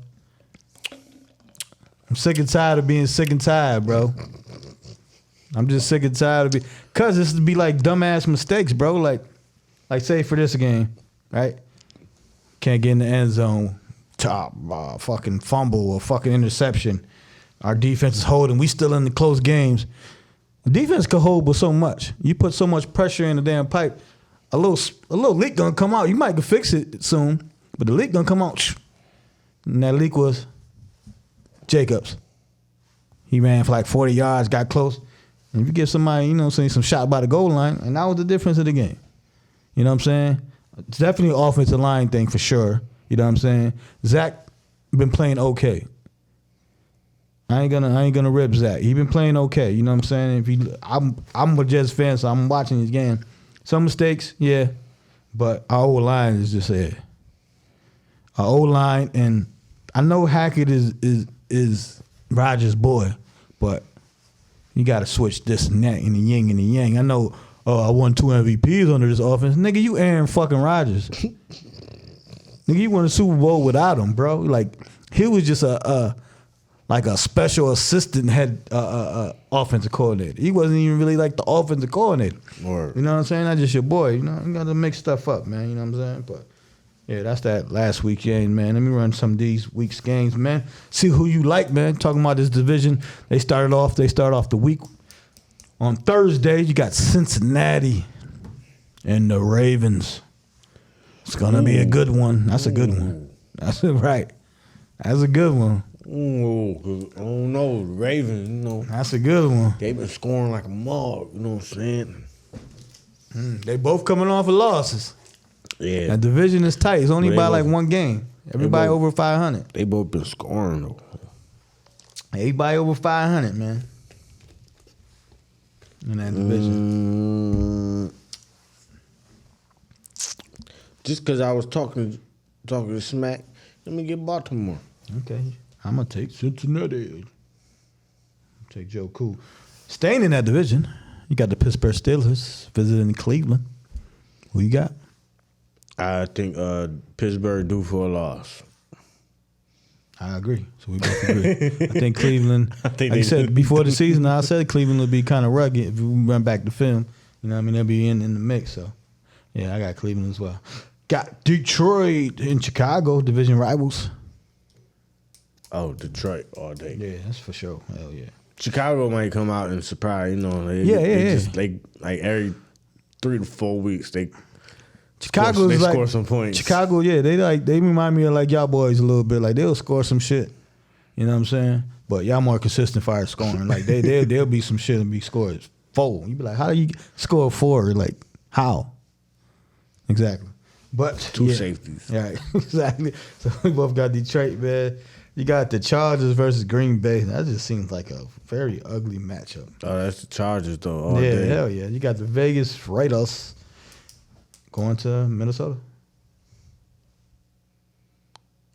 I'm sick and tired of being sick and tired, bro. I'm just sick and tired of cause this would be like dumbass mistakes, bro. Like say for this game, right? Can't get in the end zone. Top fucking fumble or fucking interception. Our defense is holding. We still in the close games. The defense can hold but so much. You put so much pressure in the damn pipe, a little leak gonna come out. You might can fix it soon, but the leak gonna come out. And that leak was Jacobs. He ran for like 40 yards, got close. And if you give somebody, you know what I'm saying, some shot by the goal line, and that was the difference of the game. You know what I'm saying? It's definitely an offensive line thing for sure. You know what I'm saying? Zach been playing okay. I ain't gonna rip Zach. He been playing okay. You know what I'm saying? I'm a Jets fan, so I'm watching his game. Some mistakes, yeah, but our O-line is just there. Our O-line, and I know Hackett is Rodgers' boy, but you got to switch this and that and the yin and the yang. I know. I won 2 MVPs under this offense, nigga. You Aaron fucking Rodgers. Nigga, you won a Super Bowl without him, bro. Like he was just a special assistant head offensive coordinator. He wasn't even really like the offensive coordinator. Word. You know what I'm saying? That's just your boy. You know, you got to mix stuff up, man. You know what I'm saying? But yeah, that's that last week's game, man. Let me run some of these week's games, man. See who you like, man. Talking about this division, they start off the week on Thursday. You got Cincinnati and the Ravens. It's gonna be a good one. That's a good one. That's right. That's a good one. Ooh, I don't know. The Ravens, you know. That's a good one. They been scoring like a mug, you know what I'm saying? They both coming off of losses. Yeah. That division is tight. It's only But by they like both- one game. Everybody over 500. They both been scoring, though. Everybody over 500, man. In that division. Just because I was talking smack, let me get Baltimore. Okay. I'm going to take Cincinnati. Take Joe Cool. Staying in that division, you got the Pittsburgh Steelers visiting Cleveland. Who you got? I think Pittsburgh due for a loss. I agree. So we both agree. I think Cleveland, I think like I they said, do. before the season, I said Cleveland would be kind of rugged if we run back the film. You know what I mean? They'll be in the mix. So, yeah, I got Cleveland as well. Got Detroit and Chicago, division rivals. Oh, Detroit all day. Yeah, that's for sure. Hell yeah. Chicago might come out and surprise, you know. They like every 3 to 4 weeks, they Chicago's like score some points. Chicago, yeah, they remind me of like y'all boys a little bit. Like they'll score some shit. You know what I'm saying? But y'all more consistent fire scoring. Like there'll be some shit and be scored 4. You be like, how do you score 4? Like how? Exactly. But 2 safeties. Right, exactly. So we both got Detroit, man. You got the Chargers versus Green Bay. That just seems like a very ugly matchup. Oh, that's the Chargers though. All day. Hell yeah. You got the Vegas Raiders going to Minnesota.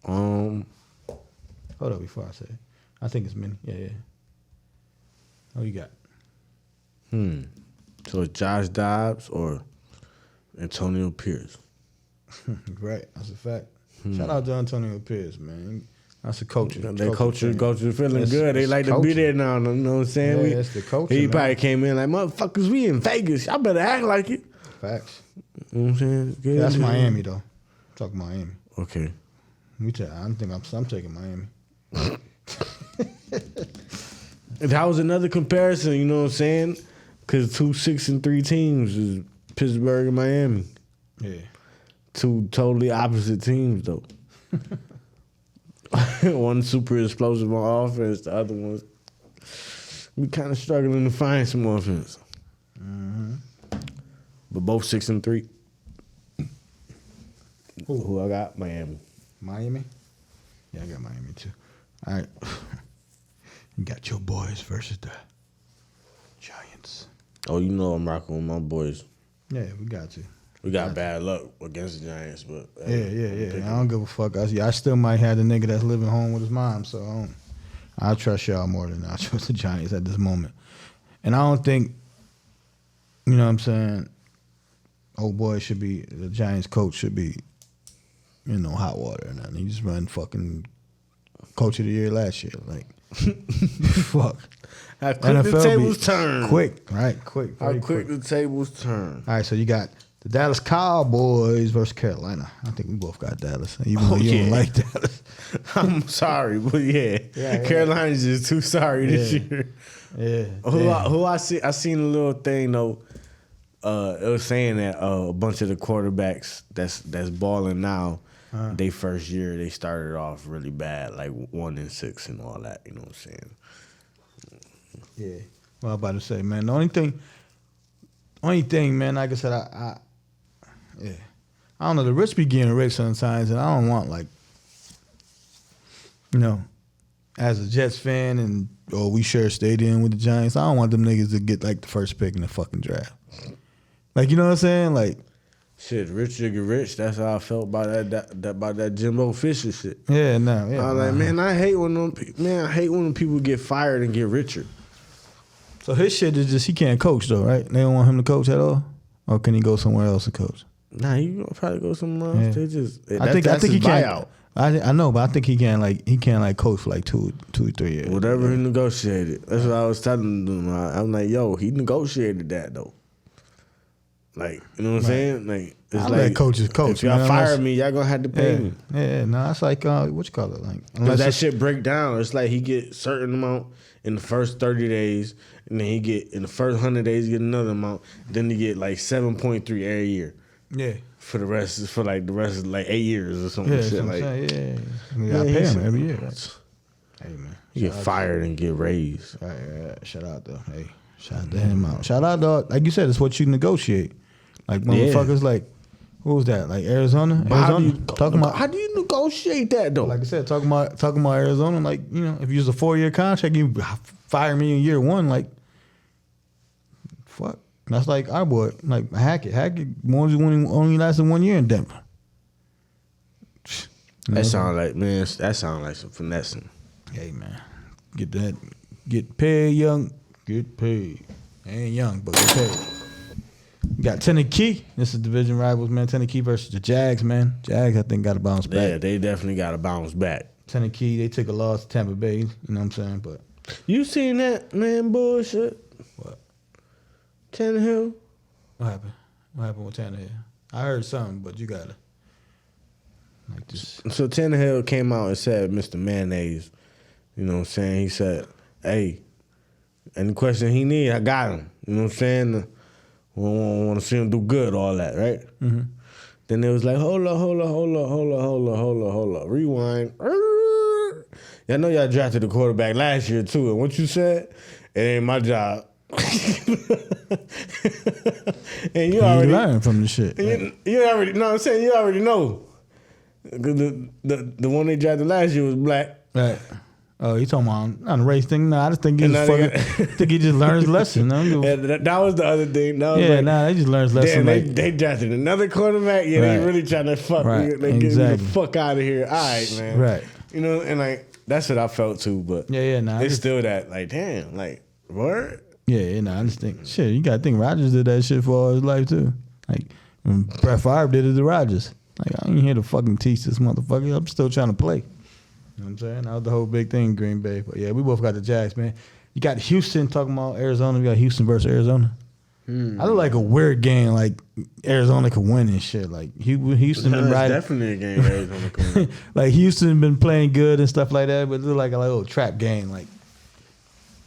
Hold up before I say it. I think it's Minnie. Yeah. Oh, you got? So it's Josh Dobbs or Antonio Pierce. Right. That's a fact. Shout out to Antonio Pierce, man. That's a coach. Their coach is feeling That's- good. They that's like to be coaching. there now. You know what I'm saying? Yeah, that's the coaching, He man. probably came in like, motherfuckers, we in Vegas. Y'all better act like it. Facts. You know what I'm saying? It's good. That's Miami, though. I'm talking Miami. Okay. I'm taking Miami. And that was another comparison, you know what I'm saying? Because 2 6-3 teams is Pittsburgh and Miami. Yeah. 2 totally opposite teams, though. One super explosive on offense, the other one, we kind of struggling to find some offense. But both 6-3. Who I got? Miami. Miami? Yeah, I got Miami, too. All right. You got your boys versus the Giants. Oh, you know I'm rocking with my boys. Yeah, we got to. We got bad luck against the Giants, but Yeah. I don't give a fuck. I still might have the nigga that's living home with his mom, so I trust y'all more than I trust the Giants at this moment. And I don't think, you know what I'm saying, the Giants coach should be, hot water or nothing. He just run fucking coach of the year last year. Like, fuck. How quick the tables turn. Quick, right? Quick. How Very quick the tables turn. All right, so you got the Dallas Cowboys versus Carolina. I think we both got Dallas, even though you don't like Dallas. I'm sorry, but yeah. Carolina's just too sorry this year. Yeah. Who I seen a little thing though. It was saying that a bunch of the quarterbacks that's balling now, they first year they started off really bad, like 1-6 and all that. You know what I'm saying? Yeah. Well, I'm about to say, man, the only thing, man, like I said, I don't know, the rich be getting rich sometimes, and I don't want, like, as a Jets fan and we share a stadium with the Giants, I don't want them niggas to get like the first pick in the fucking draft. Like, you know what I'm saying? Like, shit, rich nigga rich. That's how I felt about that Jimbo Fisher shit. Yeah, no, yeah. I was like, man, I hate when people get fired and get richer. So his shit is just he can't coach though, right? They don't want him to coach at all, or can he go somewhere else to coach? Nah, he gonna probably go somewhere else. Yeah. They just I think he can't. buyout. I know, but I think he can't coach for like two or 3 years. Whatever he negotiated. That's what I was telling them. I'm like, yo, he negotiated that though. Like, you know what I'm saying? Like, it's I like let coaches coach. If y'all fire me, y'all gonna have to pay me. Yeah, no, it's like what you call it? Like, Cause that shit break down. It's like he get certain amount in the first 30 days, and then he get in the first 100 days he get another amount. Then he get like 7.3 every year. Yeah. For the rest of like 8 years or something. Yeah, shit like yeah. You gotta pay him every year. Right? Hey man, you get fired and get raised. Right. Shout out though. Hey, shout out to him out. Shout out dog. Like you said, it's what you negotiate. Like motherfuckers like. What was that? Like Arizona? How do you negotiate that though? Like I said, talking about Arizona, like, you know, if you use a 4-year contract, you fire me in year 1, like, fuck. That's like our boy, like Hackett. Hackett only lasted 1 year in Denver. That sound like some finessing. Hey man, get paid young, get paid. Ain't young, but get paid. You got Tennessee. This is division rivals, man. Tennessee versus the Jags, man. Jags, I think, got to bounce back. Yeah, they definitely got to bounce back. Tennessee, they took a loss to Tampa Bay. You know what I'm saying? But you seen that, man, bullshit? What? Tannehill? What happened? What happened with Tannehill? I heard something, but you got to. Like this. So Tannehill came out and said, Mr. Mayonnaise, you know what I'm saying? He said, hey, any question he need, I got him. You know what I'm saying? We want to see him do good, all that, right? Mm-hmm. Then it was like, hold up, rewind. Y'all know y'all drafted the quarterback last year too, and what you said, it ain't my job. And you already learn from the shit. You already know what I'm saying. You already know. The one they drafted last year was black. Right. Oh, you talking about not a race thing? No, I just think he just learns his lesson. That was the other thing. They just learns lesson. Damn, they drafted another quarterback. Yeah, they really trying to fuck. Right. They get me the fuck out of here. All right, man. Right. You know, and like that's what I felt too. But it's still that like, damn, like what? Yeah, I just think shit. You gotta think Rodgers did that shit for all his life too. Like when Brett Favre did it to Rodgers. Like I ain't here to fucking teach this motherfucker. I'm still trying to play. You know what I'm saying? That was the whole big thing in Green Bay. But yeah, we both got the Jags, man. You got Houston talking about Arizona. We got Houston versus Arizona. I look like a weird game, like Arizona could win and shit. Like Houston been riding. Definitely a game Arizona could win. Like Houston been playing good and stuff like that, but it look like a little trap game. Like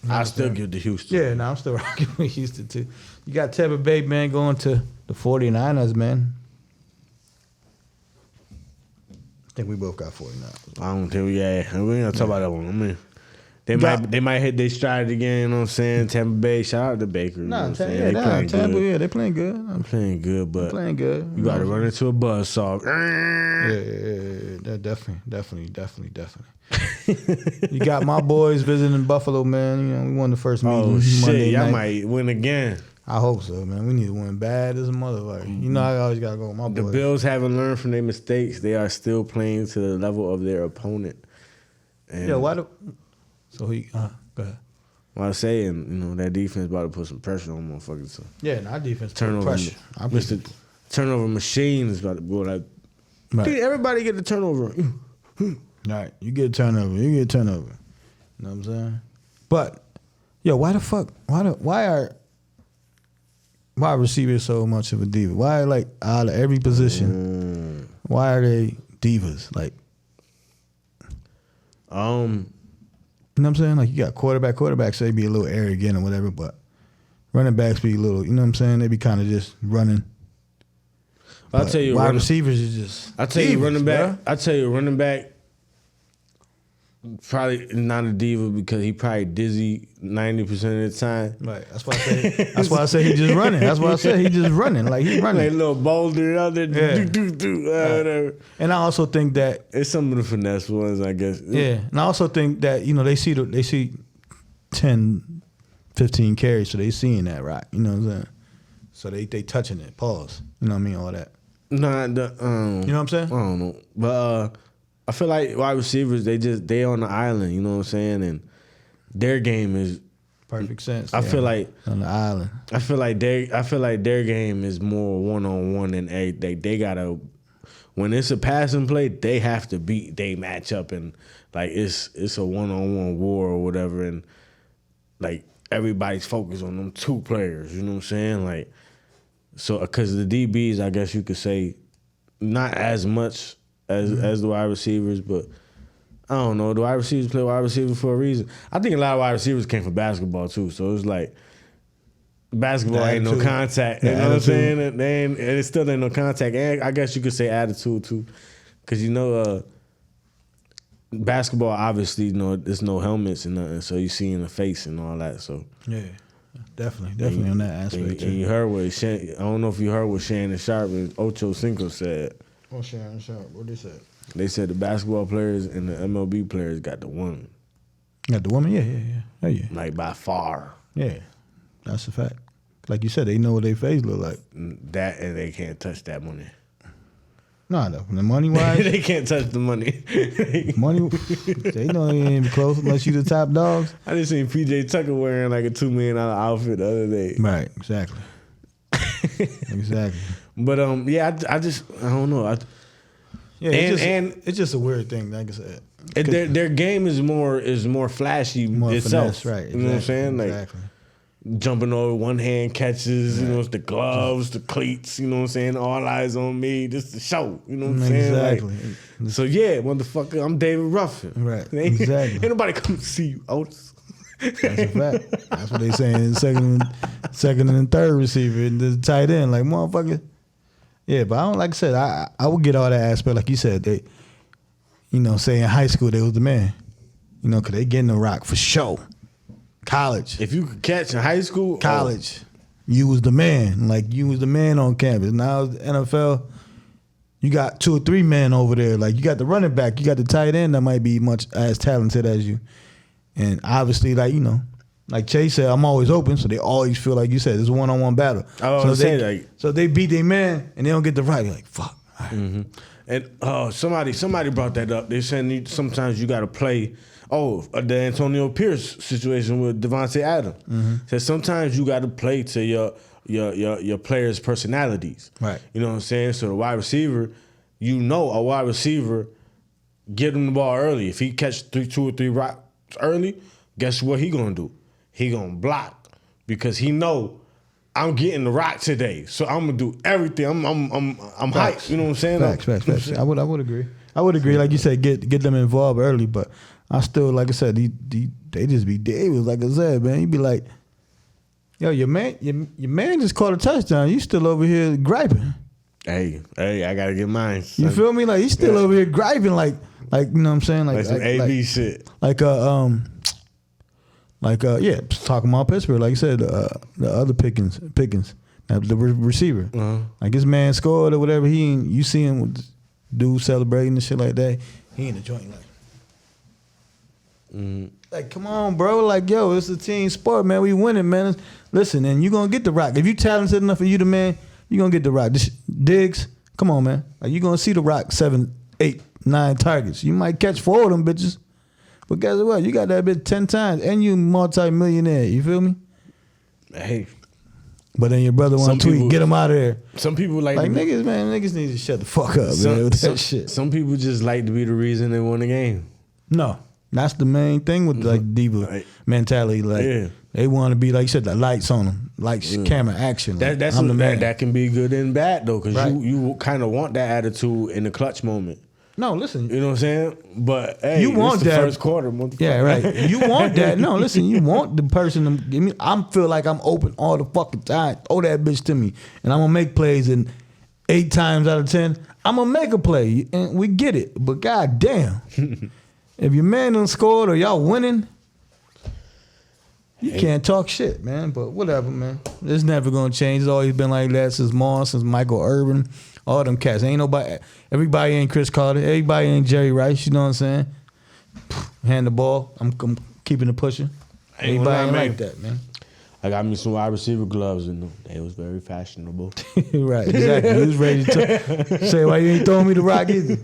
I still give to Houston. Yeah, I'm still rocking with Houston too. You got Tampa Bay, man, going to the 49ers, man. I think we both got 49ers. I don't think we ain't gonna talk about that one. I mean, they might hit their stride again. You know what I'm saying? Tampa Bay, shout out to Baker. Tampa, they playing good. I'm playing good, but playing good. You got to run into a buzzsaw. Yeah, definitely. You got my boys visiting Buffalo, man. You know, we won the first meeting. Oh shit, Monday y'all night. might win again. I hope so, man. We need to win bad as a motherfucker. You know, I always gotta go with my boys. The Bills haven't learned from their mistakes. They are still playing to the level of their opponent. And go ahead. Well, I'm saying, you know, that defense about to put some pressure on motherfuckers. So. Yeah, our defense turnover pressure. Mr. Turnover machine is about to go like. Right. Dude, everybody get a turnover. All right, you get a turnover. You know what I'm saying? But yo, why the fuck? Why are receivers so much of a diva? Why, like, out of every position, why are they divas? Like, you know what I'm saying? Like, you got quarterbacks, they be a little arrogant or whatever, but running backs be a little, you know what I'm saying? They be kind of just running. I'll tell you, wide receivers is just. I'll tell you, running back. Probably not a diva because he probably dizzy 90% of the time. Right. That's why I say. That's why I say he just running. That's why I said he just running. Like he running. Like a little boulder out there. Yeah. Whatever. And I also think that it's some of the finesse ones, I guess. Yeah. And I also think that they see 10, 15 carries, so they seeing that rock. You know what I'm saying? So they touching it. Pause. You know what I mean? All that. Nah, you know what I'm saying? I don't know, but I feel like wide receivers they on the island. You know what I'm saying? And their game is perfect sense. I feel like on the island. I feel like their game is more 1-on-1 than they gotta. When it's a passing play, they have to beat they match up and like it's a 1-on-1 war or whatever, and like everybody's focused on them two players. You know what I'm saying? Like so because the DBs, I guess you could say, not as much as the wide receivers, but I don't know. The wide receivers play wide receiver for a reason. I think a lot of wide receivers came from basketball too, so it's like basketball ain't no contact. You know what I'm saying? And it still ain't no contact. And I guess you could say attitude too, because basketball obviously there's no helmets and nothing, so you see in the face and all that. So yeah, definitely on that aspect. And you heard I don't know if you heard what Shannon Sharp and Ocho Cinco said. Oh, Shannon Sharp, what they said? They said the basketball players and the MLB players got the woman. Got the woman? Yeah. Yeah. Like by far. Yeah, that's a fact. Like you said, they know what their face look like. That and they can't touch that money. Nah, the money wise, they can't touch the money. Money, they know they ain't even close unless you the top dogs. I just seen PJ Tucker wearing like a $2 million outfit the other day. Right, exactly. Exactly. But yeah, I don't know. It's just a weird thing, like I said. Their game is more flashy itself, finesse, right? You know what I'm saying? Like exactly. Jumping over one hand catches, right. It's the gloves, the cleats, you know what I'm saying? All eyes on me, just the show, you know what I'm saying? Exactly. Like, so yeah, motherfucker, I'm David Ruffin. Right, exactly. Ain't nobody come to see you, Otis. That's a fact. That's what they saying. Second and third receiver and the tight end, like motherfucker. Yeah, but I don't, like I said, I would get all that aspect, like you said. They, say in high school they was the man, because they getting the rock for sure. College, if you could catch in high school, college, you was the man. Like you was the man on campus. Now the NFL, you got 2 or 3 men over there. Like you got the running back, you got the tight end that might be much as talented as you. And obviously, like Chase said, I'm always open, so they always feel like you said it's a 1-on-1 battle. So they beat their man and they don't get the right. They're like, fuck. Right. Mm-hmm. And somebody brought that up. They said sometimes you got to play. The Antonio Pierce situation with Devontae Adams. Mm-hmm. Said sometimes you got to play to your players' personalities. Right. You know what I'm saying? So the wide receiver, a wide receiver, get him the ball early. If he catch 2 or 3 rocks early, guess what he gonna do? He gonna block because he know I'm getting the rock today. So I'm gonna do everything. I'm hyped. You know what I'm saying? Facts. I would agree. Like you said, get them involved early, but I still, like I said, they just be Davis. Like I said, man, you be like, yo, your man just caught a touchdown. You still over here griping. Hey, I gotta get mine. Son. You feel me? Like he's still over here griping, like you know what I'm saying? Like some AB shit. Talking about Pittsburgh, like you said, the other Pickens, the receiver. Uh-huh. Like his man scored or whatever. You see him with dudes celebrating and shit like that. He in the joint like. Mm-hmm. Like, come on, bro. Like, yo, it's a team sport, man. We winning, man. Listen, and you gonna get the rock. If you talented enough for you the man, you gonna get the rock. Diggs, come on, man. Like, you gonna see the rock 7, 8, 9 targets. You might catch 4 of them bitches. But guess what? You got that bitch 10 times and you multi-millionaire. You feel me? Hey. But then your brother want to tweet, get him out of there. Some people niggas need to shut the fuck up, man, with that shit. Some people just like to be the reason they won the game. No. That's the main thing with like diva mentality. Like they want to be, like you said, the lights on them, lights, camera, action. Like, that can be good and bad though, because you kind of want that attitude in the clutch moment. No, listen. You know what I'm saying? But hey, you want that first quarter, motherfucker. Yeah, right. You want that. No, listen. You want the person to give me. I feel like I'm open all the fucking time. Throw that bitch to me, and I'm gonna make plays. And 8 times out of 10, I'm gonna make a play, and we get it. But goddamn. If your man done scored or y'all winning, you can't talk shit, man. But whatever, man. It's never gonna change. It's always been like that since Mars, since Michael Irvin, all them cats. Ain't nobody. Everybody ain't Chris Carter. Everybody ain't Jerry Rice. You know what I'm saying? Hand the ball. I'm keeping it pushing. Everybody ain't like that, man. I got me some wide receiver gloves and they was very fashionable. Right, exactly. You was ready to say why you ain't throwing me the rock either.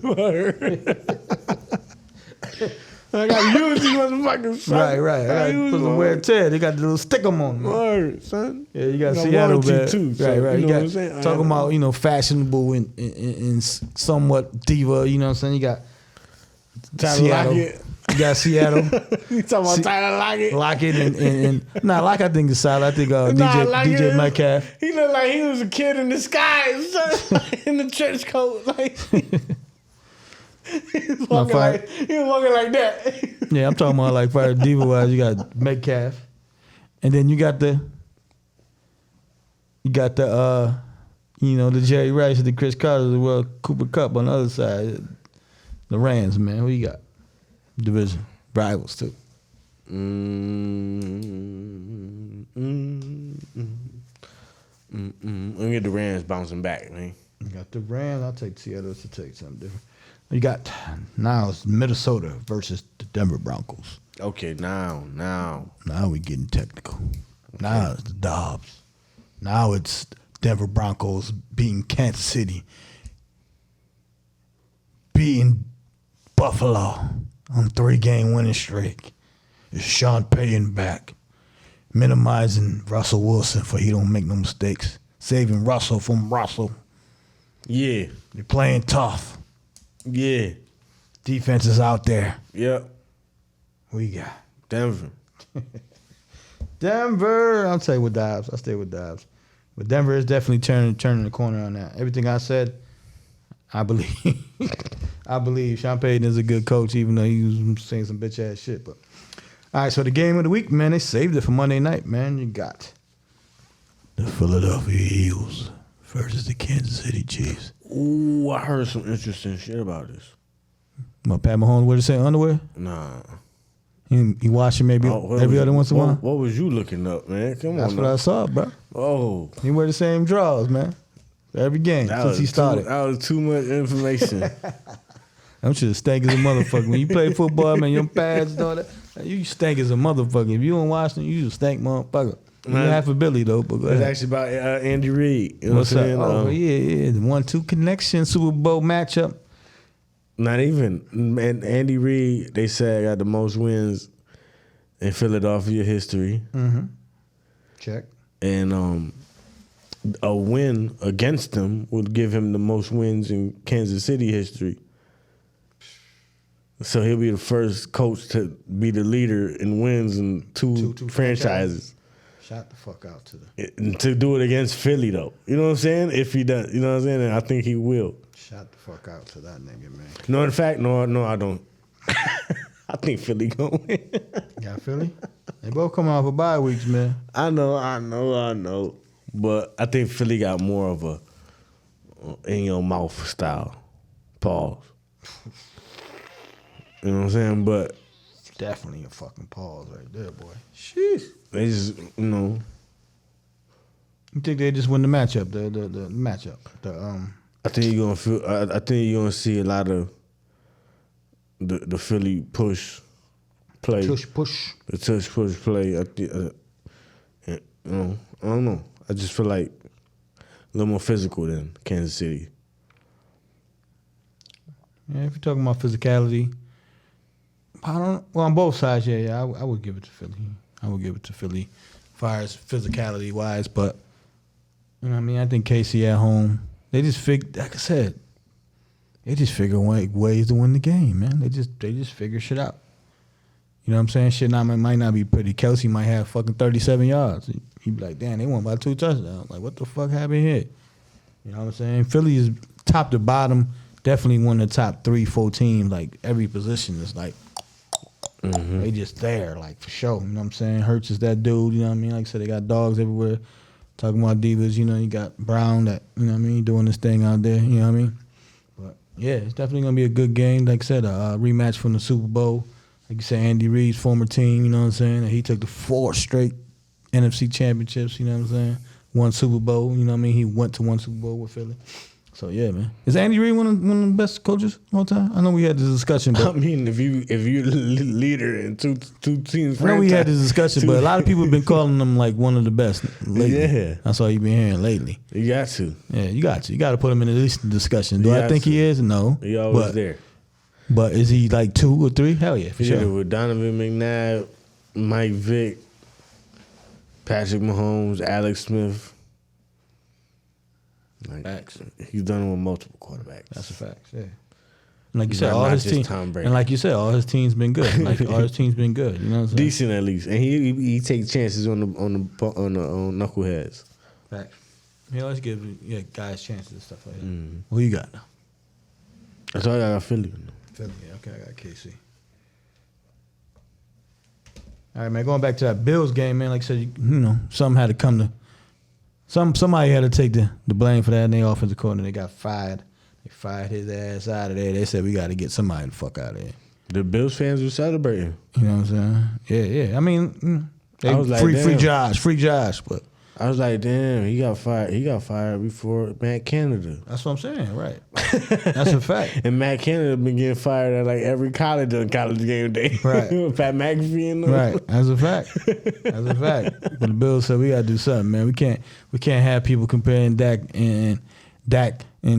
I got to use these motherfuckers, son. Right. I got to put some wear and tear. They got the little stick 'em on, man. Word, son. Yeah, you got Seattle, man. Too, so, right. You know got, what I'm saying? Talking about, fashionable and somewhat diva, you know what I'm saying? You got Seattle. Lockett. You got Seattle. You talking about Tyler Lockett? Lockett and Lockett I think is solid. I think DJ Metcalf. He looked like he was a kid in disguise, son. In the trench coat. Like, he was walking like that. Yeah, I'm talking about like fire diva wise. You got Metcalf, and then you got the the Jerry Rice, the Chris Carter, the World Cooper Cup on the other side. The Rams, man. Who you got? Division rivals too. Let me get the Rams bouncing back, man. You got the Rams. I'll take Seattle to take something different. You got now it's Minnesota versus the Denver Broncos. Okay, now we getting technical. Okay. Now it's the Dobbs. Now it's Denver Broncos beating Kansas City, beating Buffalo on 3-game winning streak. It's Sean Payton back, minimizing Russell Wilson for he don't make no mistakes, saving Russell from Russell. Yeah, they're playing tough. Yeah, defense is out there. Yep. Who you got? Denver. Denver. I'll stay with Dobbs. But Denver is definitely turning the corner on that. Everything I said, I believe. I believe Sean Payton is a good coach, even though he was saying some bitch ass shit. But all right, so the game of the week, man, they saved it for Monday night, man. You got the Philadelphia Eagles versus the Kansas City Chiefs. Ooh, I heard some interesting shit about this. What, Pat Mahomes wear the same underwear? Nah. He wash it maybe every other once in a while? What was you looking up, man? Come on. That's what I saw, bro. Oh. He wear the same drawers, man. Every game since he started. That was too much information. I'm just stank as a motherfucker. When you play football, man, your pads and all that, you stank as a motherfucker. If you in Washington, you just stank motherfucker. You half a Billy though, but go ahead. It's actually about Andy Reid. You know What's what I'm saying? Oh yeah, the 1-2 connection Super Bowl matchup. Not even. And Andy Reid, they said, got the most wins in Philadelphia history. Mm-hmm. Check. And a win against them would give him the most wins in Kansas City history. So he'll be the first coach to be the leader in wins in two franchises. Shout the fuck out to them. To do it against Philly, though. You know what I'm saying? If he does. You know what I'm saying? And I think he will. Shout the fuck out to that nigga, man. No, in fact, no, I don't. I think Philly gonna win. Got Philly? They both come off of bye weeks, man. I know. But I think Philly got more of a in your mouth style. Pause. You know what I'm saying? But definitely a fucking pause right there, boy. Sheesh. They just, You think they just win the matchup? The matchup. I think you're gonna feel. I think you're gonna see a lot of the Philly push play. The tush push play. I don't know. I just feel like a little more physical than Kansas City. Yeah, if you're talking about physicality, on both sides, yeah, I would give it to Philly. As far as physicality wise, but you know what I mean? I think KC at home, they just like I said, they just figure ways to win the game, man. They just figure shit out. You know what I'm saying? Shit might not be pretty. Kelsey might have fucking 37 yards. He'd be like, damn, they won by 2 touchdowns. Like, what the fuck happened here? You know what I'm saying? Philly is top to bottom, definitely one of the top 3-4 teams. Like, every position is like, they just there, like, for sure. You know what I'm saying? Hurts is that dude, you know what I mean? Like I said, they got dogs everywhere. Talking about divas, you know, you got Brown that, you know what I mean, doing this thing out there, you know what I mean? But Yeah, it's definitely gonna be a good game. Like I said, a rematch from the Super Bowl. Like you said, Andy Reid's former team. You know what I'm saying? And he took the 4 straight NFC championships. You know what I'm saying? 1 Super Bowl. You know what I mean? He went to 1 Super Bowl with Philly. So yeah, man. Is Andy Reid one of the best coaches of all time? I know we had this discussion, but I mean, if you leader in two teams, I know we had this discussion, but a lot of people have been calling him like one of the best lately. Yeah, that's all you've been hearing lately. You got to. Yeah, you got to. You got to put him in at least the discussion. Do I think he is? No. He always there. But is he like 2 or 3? Hell yeah, for sure. With Donovan McNabb, Mike Vick, Patrick Mahomes, Alex Smith. Like, facts. He's done it with multiple quarterbacks. That's a fact. Yeah. And like you said, all his teams. And like you said, all his teams been good. Like all his teams been good. You know what I'm saying? Decent at least, and he takes chances on the knuckleheads. Facts. He always gives guys chances and stuff like that. Mm. Who you got now? That's all I got. Philly. Philly. Yeah, okay, I got KC. All right, man. Going back to that Bills game, man. Like I said, you know, something had to come to. Somebody had to take the blame for that, and their offensive coordinator, they got fired. They fired his ass out of there. They said, we got to get somebody the fuck out of there. The Bills fans were celebrating. You know what I'm saying? Yeah. I mean, they was like, free Josh, but I was like, damn, he got fired. He got fired before Matt Canada. That's what I'm saying, right? That's a fact. And Matt Canada been getting fired at like every college on college game day. Right. Pat McAfee and them. Right. That's a fact. That's a fact. But the Bills said we gotta do something, man. We can't have people comparing Dak and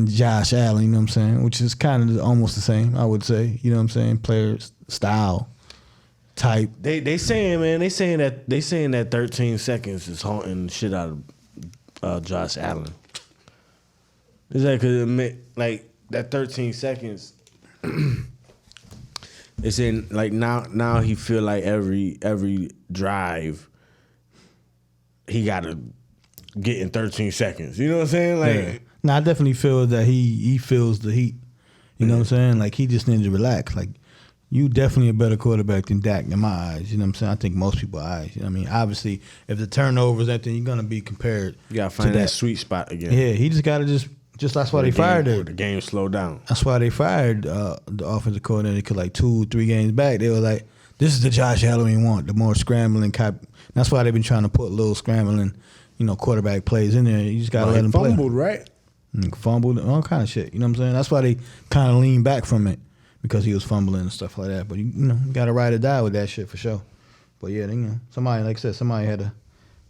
Josh Allen. You know what I'm saying? Which is kind of almost the same, I would say. You know what I'm saying? Player style. Type. They saying, man, they saying that 13 seconds is haunting the shit out of Josh Allen. It's like, cause like that 13 seconds. It's in like now he feel like every drive he gotta get in 13 seconds. You know what I'm saying? Like, yeah. No, I definitely feel that he feels the heat. You know what I'm saying? Like he just needs to relax. Like. You definitely a better quarterback than Dak in my eyes. You know what I'm saying? I think most people's eyes. You know what I mean? Obviously, if the turnovers, then you're going to be compared. You got to find that sweet spot again. Yeah, he just got to just that's why they fired it. The game slowed down. That's why they fired the offensive coordinator because like 2-3 games back, they were like, this is the Josh Allen we want, the more scrambling. That's why they've been trying to put little scrambling, quarterback plays in there. You just got to let him play. Fumbled, right? Fumbled, all kind of shit. You know what I'm saying? That's why they kind of lean back from it. Because he was fumbling and stuff like that. But, you got to ride or die with that shit for sure. But, yeah, somebody, like I said, somebody had to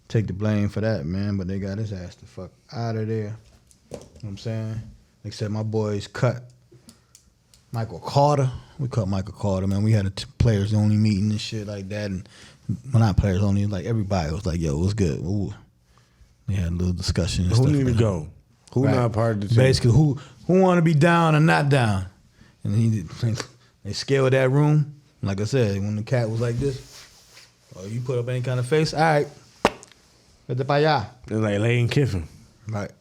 take the blame for that, man. But they got his ass the fuck out of there. You know what I'm saying? Like I said, my boys cut Michael Carter. We cut Michael Carter, man. We had a players-only meeting and shit like that. And, well, not players-only. Like, everybody was like, yo, what's good? Ooh. They had a little discussion and stuff. Who need to go? Who not part of the team? Basically, who want to be down or not down? And they scaled that room. Like I said, when the cat was like this, or you put up any kind of face, all right, vete para allá. It's like Lane Kiffin. Right.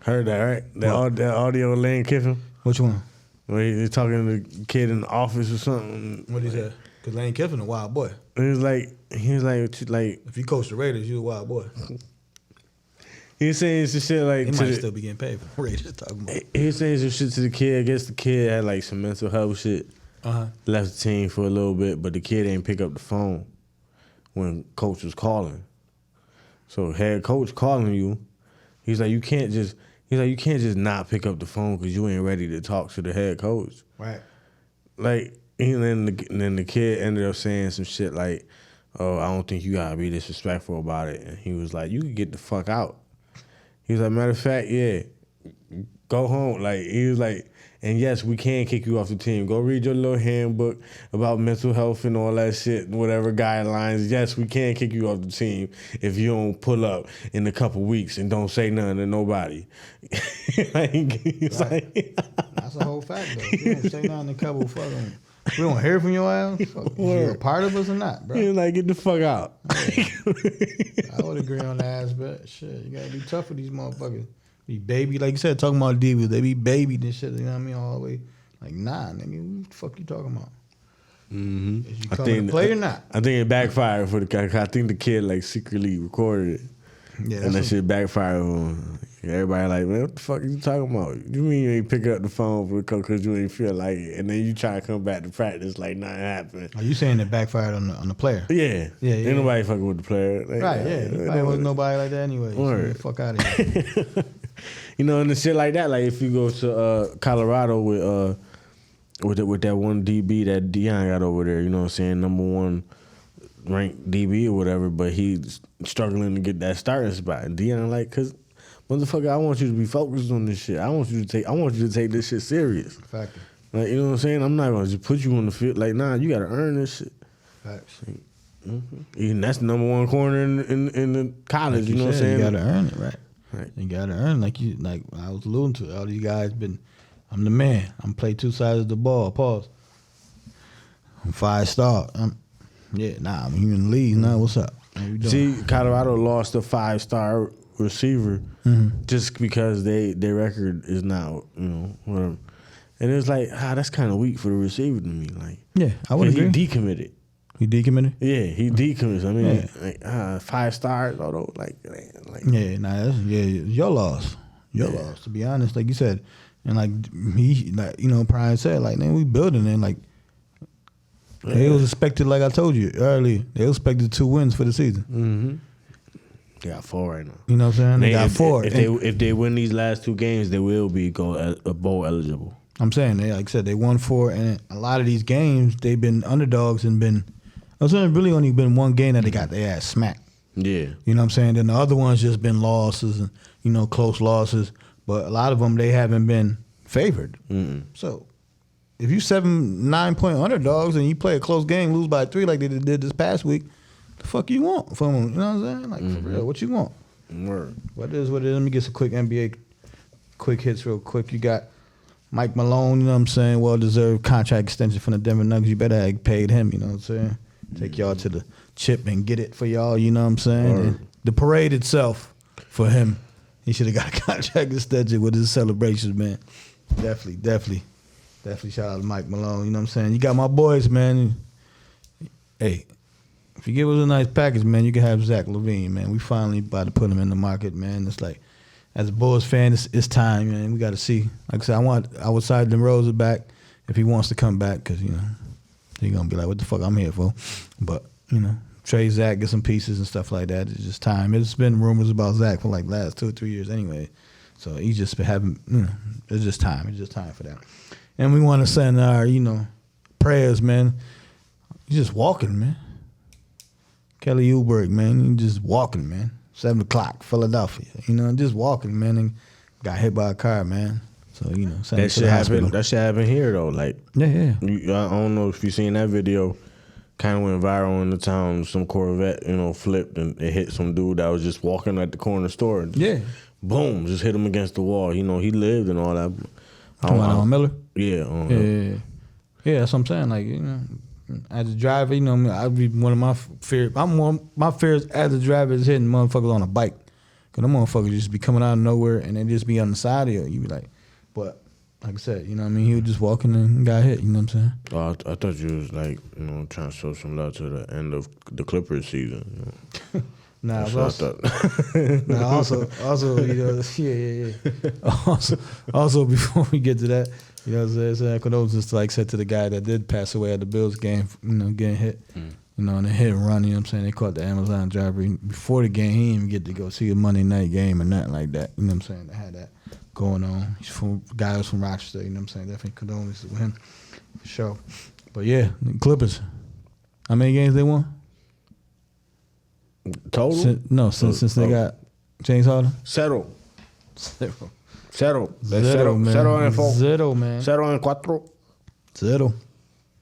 Heard that, right? That audio of Lane Kiffin. Which one? Where he's talking to the kid in the office or something. What he said? Because Lane Kiffin a wild boy. He was like, if you coach the Raiders, you a wild boy. He was saying some shit like... He might still be getting paid for the Raiders talking about. He was saying some shit to the kid. I guess the kid had like some mental health shit. Left the team for a little bit, but the kid didn't pick up the phone when coach was calling. So head coach calling you, he's like, you can't just not pick up the phone because you ain't ready to talk to the head coach. Right. Like, and then the kid ended up saying some shit like, oh, I don't think you gotta be disrespectful about it. And he was like, you can get the fuck out. He was like, matter of fact, yeah, go home. Like, he was like, and yes, we can kick you off the team. Go read your little handbook about mental health and all that shit, whatever guidelines. Yes, we can kick you off the team if you don't pull up in a couple weeks and don't say nothing to nobody. That's a whole fact, though. If you don't say nothing to a couple fucking... We don't hear from your ass. You're a part of us or not, bro? You're like, get the fuck out. I would agree on that aspect. Shit, you gotta be tough for these motherfuckers. Be baby, like you said, talking about divas. They be babied and shit. You know what I mean? All the way. Like, nah, nigga, what the fuck you talking about? Mm-hmm. Is you coming to play or not? I think it backfired for the guy. I think the kid like secretly recorded it. Yeah, and that shit backfired on him. Everybody like, man, what the fuck are you talking about? You mean you ain't pick up the phone because you ain't feel like it, and then you try to come back to practice like nothing happened. Are you saying it backfired on the player? Yeah. Ain't nobody fucking with the player. Like, Right, yeah. Probably wasn't nobody like that anyway. So fuck out of here. You know, and the shit like that, like if you go to Colorado with that one DB that Deion got over there, you know what I'm saying, number 1 ranked DB or whatever, but he's struggling to get that starting spot. And Deion like, cause motherfucker, I want you to be focused on this shit. I want you to take this shit serious. Facts. Like, you know what I'm saying? I'm not gonna just put you on the field. Like, nah, you gotta earn this shit. Facts. And that's the number 1 corner in the college. Like you know what I'm saying? You gotta earn it, right? Right. You gotta earn like I was alluding to. All these guys I'm the man. I'm play 2 sides of the ball. Pause. I'm 5-star. I'm in the league now. What's up? How you doing? See, Colorado lost a 5-star receiver just because their record is now, whatever. And it's like, that's kind of weak for the receiver to me. Like, yeah, I would agree. He decommitted. He decommitted? Yeah, he decommitted. I mean, 5 stars, although, your loss. Your loss, to be honest. Like you said, and Brian said, like, man, we building and like, they was expected, like I told you earlier, they was expected 2 wins for the season. Mm-hmm. They got 4 right now. You know what I'm saying? They got 4. If they win these last 2 games, they will be bowl eligible. I'm saying, like I said, they won 4, and a lot of these games, they've been underdogs and been, really only been 1 game that they got their ass smacked. Yeah. You know what I'm saying? Then the other ones just been losses and, close losses. But a lot of them, they haven't been favored. Mm-mm. So if you 7-9 point underdogs and you play a close game, lose by 3 like they did this past week, the fuck you want from them? You know what I'm saying? Like, for real, what you want? Word. What is what it is. Let me get some quick NBA quick hits real quick. You got Mike Malone, you know what I'm saying? Well-deserved contract extension from the Denver Nuggets. You better have paid him, you know what I'm saying? Take y'all to the chip and get it for y'all, you know what I'm saying? And the parade itself for him, he should have got a contract extension with his celebrations, man. Definitely shout out to Mike Malone, you know what I'm saying? You got my boys, man. Hey, if you give us a nice package, man, you can have Zach LaVine, man. We finally about to put him in the market, man. It's like, as a Bulls fan, it's time, man. We got to see. Like I said, I want outside the Rosa back if he wants to come back because, he's going to be like, what the fuck I'm here for? But, trade Zach, get some pieces and stuff like that. It's just time. It's been rumors about Zach for like last 2 or 3 years anyway. So he's just been having, it's just time. It's just time for that. And we want to send our, prayers, man. He's just walking, man. Kelly Oubre, man. He's just walking, man. 7 o'clock, Philadelphia. Just walking, man, and got hit by a car, man. So, that shit happened. That shit happened here though. Like, yeah. I don't know if you seen that video. Kind of went viral in the town. Some Corvette, flipped and it hit some dude that was just walking at the corner store. Yeah. Boom, just hit him against the wall. He lived and all that. Talking about Miller? Yeah. Yeah, that's what I'm saying. Like, as a driver, I'd be one of my fears. My fears as a driver is hitting motherfuckers on a bike. Because them motherfuckers just be coming out of nowhere and they just be on the side of you. You be like, but like I said, he was just walking and got hit, you know what I'm saying? Oh, I thought you was like, trying to show some love to the end of the Clippers season. Nah, also, Also, before we get to that, you know what I'm saying? Condolences, like I said, to the guy that did pass away at the Bills game, getting hit. And a hit and run, you know what I'm saying? They caught the Amazon driver. Before the game, he didn't even get to go see a Monday night game or nothing like that. You know what I'm saying? They had that going on. He's guy was from Rochester, you know what I'm saying? Definitely condolences with him, for sure. But yeah, the Clippers. How many games they won? Total? Since they got James Harden? Zero. Zero, man. Zero and 4. Zero, man. 0 and 4. Zero.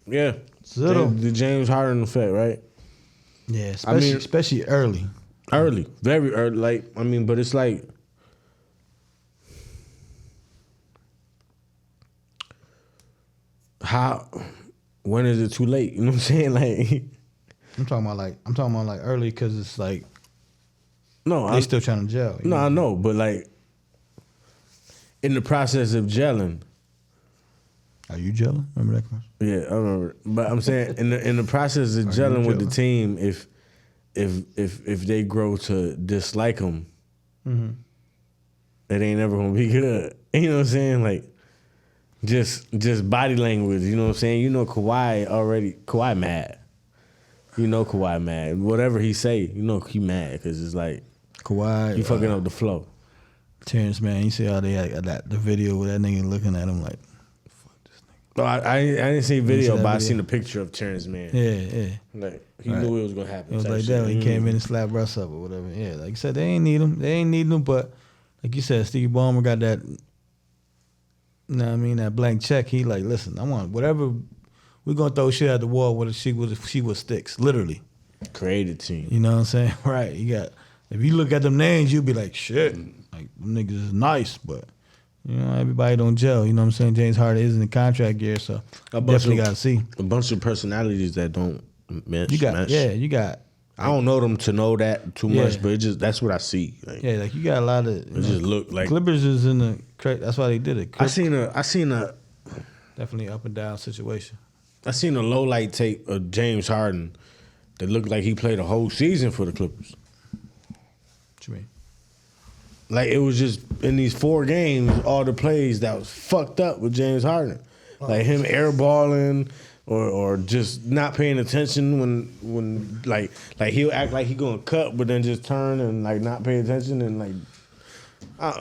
Yeah. Zero. The James Harden effect, right? Yeah, especially early. Early. Very early. But it's like, when is it too late? You know what I'm saying? Like, I'm talking about like early because it's like, no, they still trying to gel. No, I know, but like, in the process of gelling. Are you gelling? Remember that question? Yeah, I remember. But I'm saying in the process of gelling with the team, if they grow to dislike them, it ain't never gonna be good. You know what I'm saying? Like, just body language. You know what I'm saying? You know Kawhi mad. You know Kawhi mad. Whatever he say, you know he mad because it's like Kawhi, he fucking up the flow. Terrence, man, you see how they had the video with that nigga looking at him like, fuck this nigga. Oh, I didn't see video, but I seen a picture of Terrence, man. Yeah. Like he knew it was gonna happen. It was like that when he came in and slapped Russ up or whatever. Yeah, like you said, they ain't need him. But like you said, Steve Ballmer got that. You know what I mean? That blank check. He like, listen, I want whatever. We're gonna throw shit at the wall with she was sticks, literally. Created team. You know what I'm saying? Right. You got. If you look at them names, you'll be like, shit. Like them niggas is nice, but you know everybody don't gel. You know what I'm saying? James Harden is in the contract year, so definitely got to see a bunch of personalities that don't match. You got. I don't know them to know that too much, but that's what I see. Like, like you got a lot of. It just look like Clippers is in the. That's why they did it. I seen a definitely up and down situation. I seen a low light tape of James Harden that looked like he played a whole season for the Clippers. What you mean? Like it was just in these 4 games, all the plays that was fucked up with James Harden, like him airballing or just not paying attention when like he'll act like he gonna cut, but then just turn and like not pay attention and like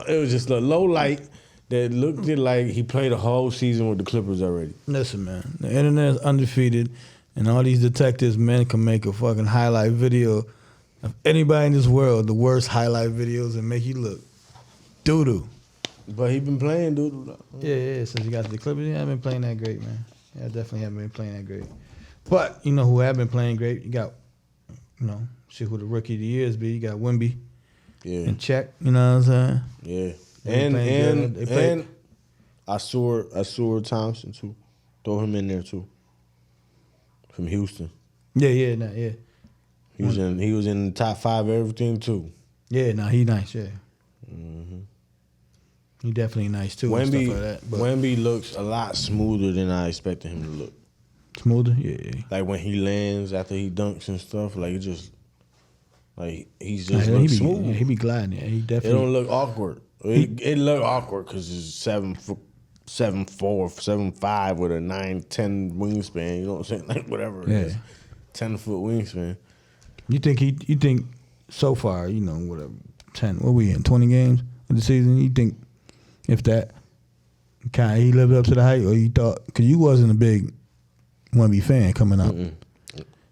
it was just a low light that looked like he played a whole season with the Clippers already. Listen, man, the internet is undefeated, and all these detectives, man, can make a fucking highlight video of anybody in this world, the worst highlight videos, and make you look doo-doo. But he been playing doo-doo. Yeah, since he got to the Clippers, he hasn't been playing that great, man. Yeah, definitely haven't been playing that great. But, you know who have been playing great? You got, who the rookie of the year is be. You got Wemby. Yeah. And Check, you know what I'm saying? Yeah. And I saw Thompson, too. Throw him in there, too. From Houston. Yeah. He was in the top 5 of everything too. Yeah, he nice. Yeah, he definitely nice too. Wemby, and stuff like that, but Wemby looks a lot smoother than I expected him to look. Smoother, yeah. Like when he lands after he dunks and stuff, like it just like he's just looks smooth. Yeah, he be gliding. Yeah, he definitely. It don't look awkward. It look awkward because it's 7'4", 7'5" with a 9'10" wingspan. You know what I'm saying? Like whatever it is, 10-foot wingspan. You think so far, whatever, 10, what we in, 20 games of the season, you think if that kind of he lived up to the hype, or you thought, because you wasn't a big Wemby fan coming up.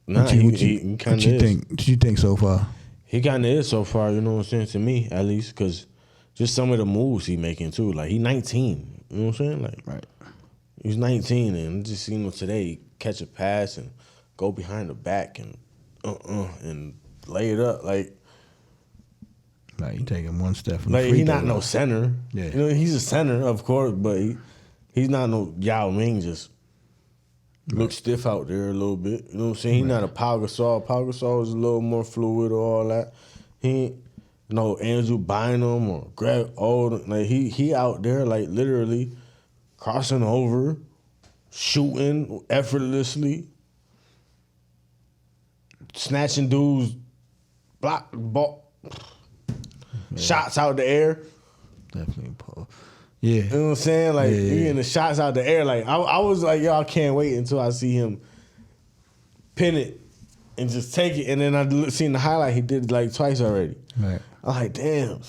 Nah, he kind of is. What you think so far? He kind of is so far, you know what I'm saying, to me at least, because just some of the moves he making too. Like he 19, you know what I'm saying? Like right. He's 19 and just seen him today catch a pass and go behind the back and lay it up like he taking one step from like the free he throw not no center. Yeah, he's a center of course, but he's not no Yao Ming. Just look stiff out there a little bit. You know what I'm saying? He's not a Pau Gasol. Pau Gasol is a little more fluid or all that. He ain't no Andrew Bynum or Greg Oden. Like he out there like literally crossing over, shooting effortlessly. Snatching dudes, block ball, shots out the air. Definitely, Paul. Yeah, you know what I'm saying? Like you getting the shots out the air. Like I was like, yo, I can't wait until I see him pin it and just take it. And then I seen the highlight. He did it like twice already. Right. I'm like, damn.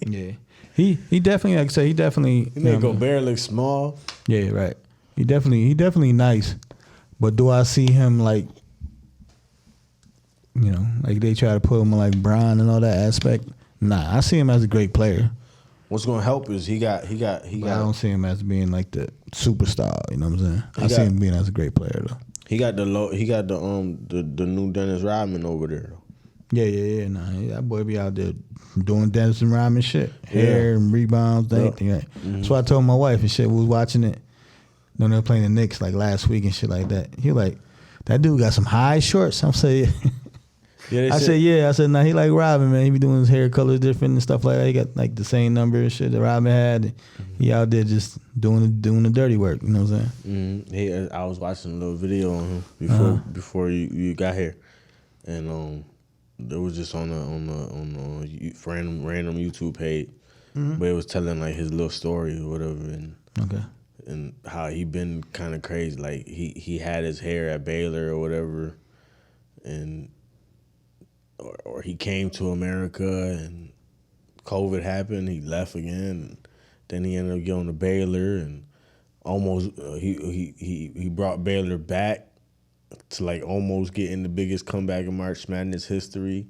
Yeah, he definitely, like I say, he make Gobert look small. Yeah, right. He definitely nice. But do I see him like? Like they try to put him like Bron and all that aspect. Nah, I see him as a great player. What's gonna help is he got. I don't see him as being like the superstar. You know what I'm saying? I see him being as a great player though. He got the new Dennis Rodman over there though. Yeah. Nah, that boy be out there doing Dennis and Rodman shit, hair and rebounds, everything. Right? That's why I told my wife and shit. We was watching it. They were playing the Knicks like last week and shit like that. He like, that dude got some high shorts. I'm saying. I said, nah, he like Robin, man. He be doing his hair colors different and stuff like that. He got like the same number and shit that Robin had. He out there just doing the dirty work. You know what I'm saying? I was watching a little video on him before you got here, and it was just on random YouTube page, but it was telling like his little story or whatever, and how he been kind of crazy. Like he had his hair at Baylor or whatever, and or he came to America and COVID happened. He left again. And then he ended up going to Baylor and almost he brought Baylor back to like almost getting the biggest comeback in March Madness history.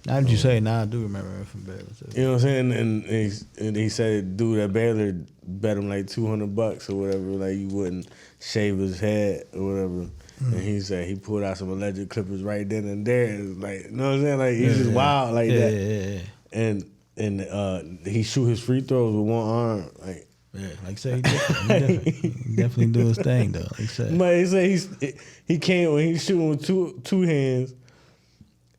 Now that you say, I do remember him from Baylor. You know what I'm saying? And he said, dude at Baylor bet him like $200 or whatever, like you wouldn't shave his head or whatever. And he said he pulled out some alleged clippers right then and there. It was like, you know what I'm saying? Like he's just wild like that. Yeah. And he shoot his free throws with one arm, like. Yeah, like I said, he definitely do his thing though. Like I said, but he said he came when he was shooting with two hands.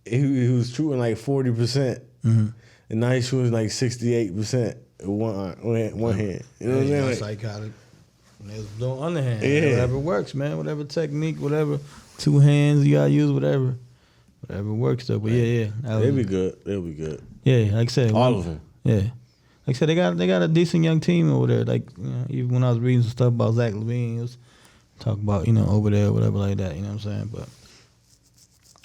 He was shooting like 40%, and now he's shooting like 68% with one hand. You know what I'm saying? That's like how they was doing underhand. Yeah. Whatever works, man. Whatever technique, whatever 2 hands you gotta use, whatever works though. But they'll be good. They'll be good. Yeah, like I said, all of them. Yeah. Like I said, they got a decent young team over there. Like, you know, even when I was reading some stuff about Zach LaVine, it was talk about, over there, whatever like that, you know what I'm saying? But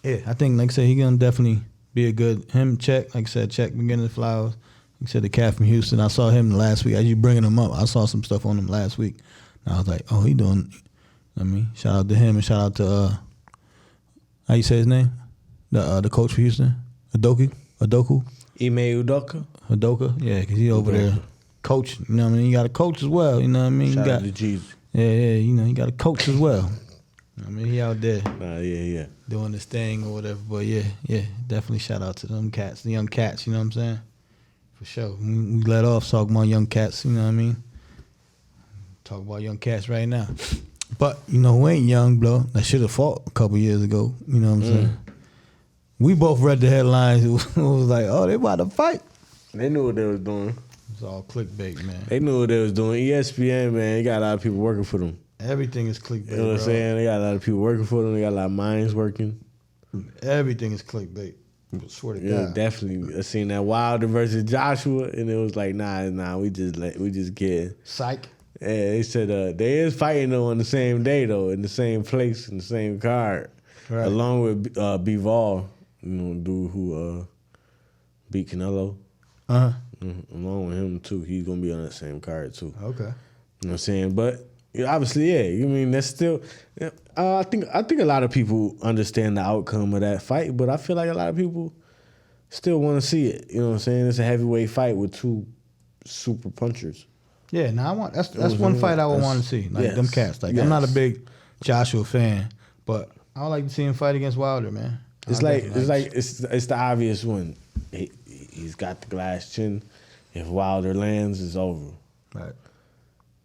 yeah, I think, like I said, he gonna definitely be a good Check. Like I said, Check beginning the Flowers. Like I said, the cat from Houston. I saw him last week. As you bringing him up, I saw some stuff on him last week. And I was like, oh, he doing. Shout out to him and shout out to how you say his name? The coach for Houston, Udoka. Ime Udoka, yeah, because he over there coaching. You know what I mean? You got a coach as well. You know what I mean? Shout out to Jesus. Yeah, you got a coach as well. He out there. Doing this thing or whatever. But yeah, definitely shout out to them cats, the young cats. You know what I'm saying? For sure. We let off talking about young cats. You know what I mean? Talk about young cats right now. But who ain't young, bro? That should have fought a couple years ago. You know what I'm saying? We both read the headlines. It was like, oh, they about to fight. They knew what they was doing. It's all clickbait, man. They knew what they was doing. ESPN, man, they got a lot of people working for them. Everything is clickbait, You know what I'm saying? They got a lot of people working for them. They got a lot of minds working. Everything is clickbait. I swear to God. Yeah, definitely. I seen that Wilder versus Joshua, and it was like, nah, we just get psych. Yeah, they said they is fighting though on the same day though, in the same place, in the same card, right. Along with Bivol, dude who beat Canelo. Along with him too, he's gonna be on that same card too. Okay. You know what I'm saying? But obviously, that's still. I think a lot of people understand the outcome of that fight, but I feel like a lot of people still want to see it. You know what I'm saying? It's a heavyweight fight with 2 super punchers. Yeah, that's one fight I would want to see. Like them cats. Like I'm not a big Joshua fan, but I would like to see him fight against Wilder, man. It's the obvious one. He's got the glass chin. If Wilder lands, it's over. Right.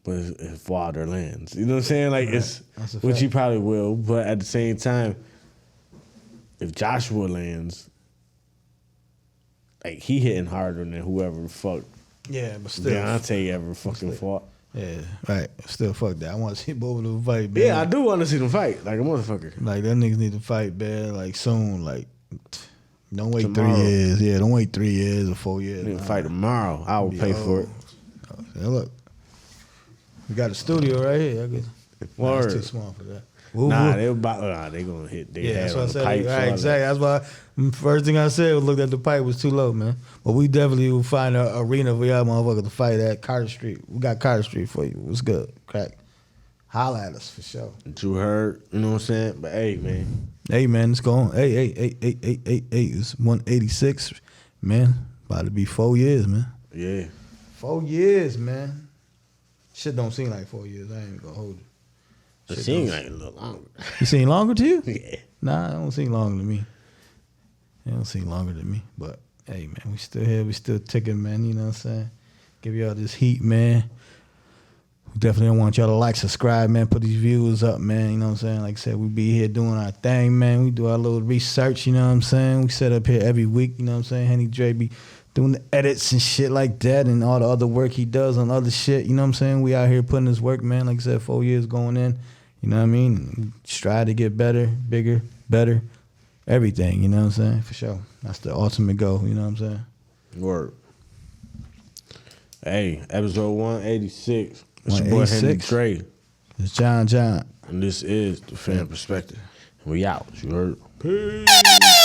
But if Wilder lands, you know what I'm saying? Like it's which he probably will. But at the same time, if Joshua lands, like he hitting harder than whoever the fuck. Yeah, but still, Deontay ever fucking fought. Yeah, right. Still, fuck that. I want to see both of them fight, man. Yeah, I do want to see them fight, like a motherfucker. Like them niggas need to fight, man. Like soon, like don't wait tomorrow. 3 years. Yeah, don't wait 3 years or 4 years. They need to fight tomorrow. I will pay for it. Hey, look, we got a studio right here. I guess. Word. It's too small for that. They gonna hit their head on the pipe. Right, exactly. That's why first thing I said was looked at the pipe was too low, man. But we definitely will find an arena for y'all motherfuckers to fight at Carter Street. We got Carter Street for you. What's good? Crack. Holla at us for sure. You heard, you know what I'm saying? But hey, man, it's going. Hey, it's 186, man. About to be 4 years, man. Yeah. 4 years, man. Shit don't seem like 4 years. I ain't even gonna hold it. It seems like a little longer. You seem longer to you? Yeah. Nah, it don't seem longer to me. It don't seem longer to me. But, hey, man, we still here. We still ticking, man. You know what I'm saying? Give y'all this heat, man. We definitely want y'all to like, subscribe, man. Put these viewers up, man. You know what I'm saying? Like I said, we be here doing our thing, man. We do our little research, you know what I'm saying? We set up here every week, you know what I'm saying? Henny Dre be doing the edits and shit like that and all the other work he does on other shit, you know what I'm saying? We out here putting his work, man. Like I said, 4 years going in. You know what I mean? Strive to get better, bigger, better, everything, you know what I'm saying? For sure. That's the ultimate goal, you know what I'm saying? Word. Hey, episode 186. It's your boy Henry Trey. It's John. And this is the Pham Perspective. We out. You heard? Peace.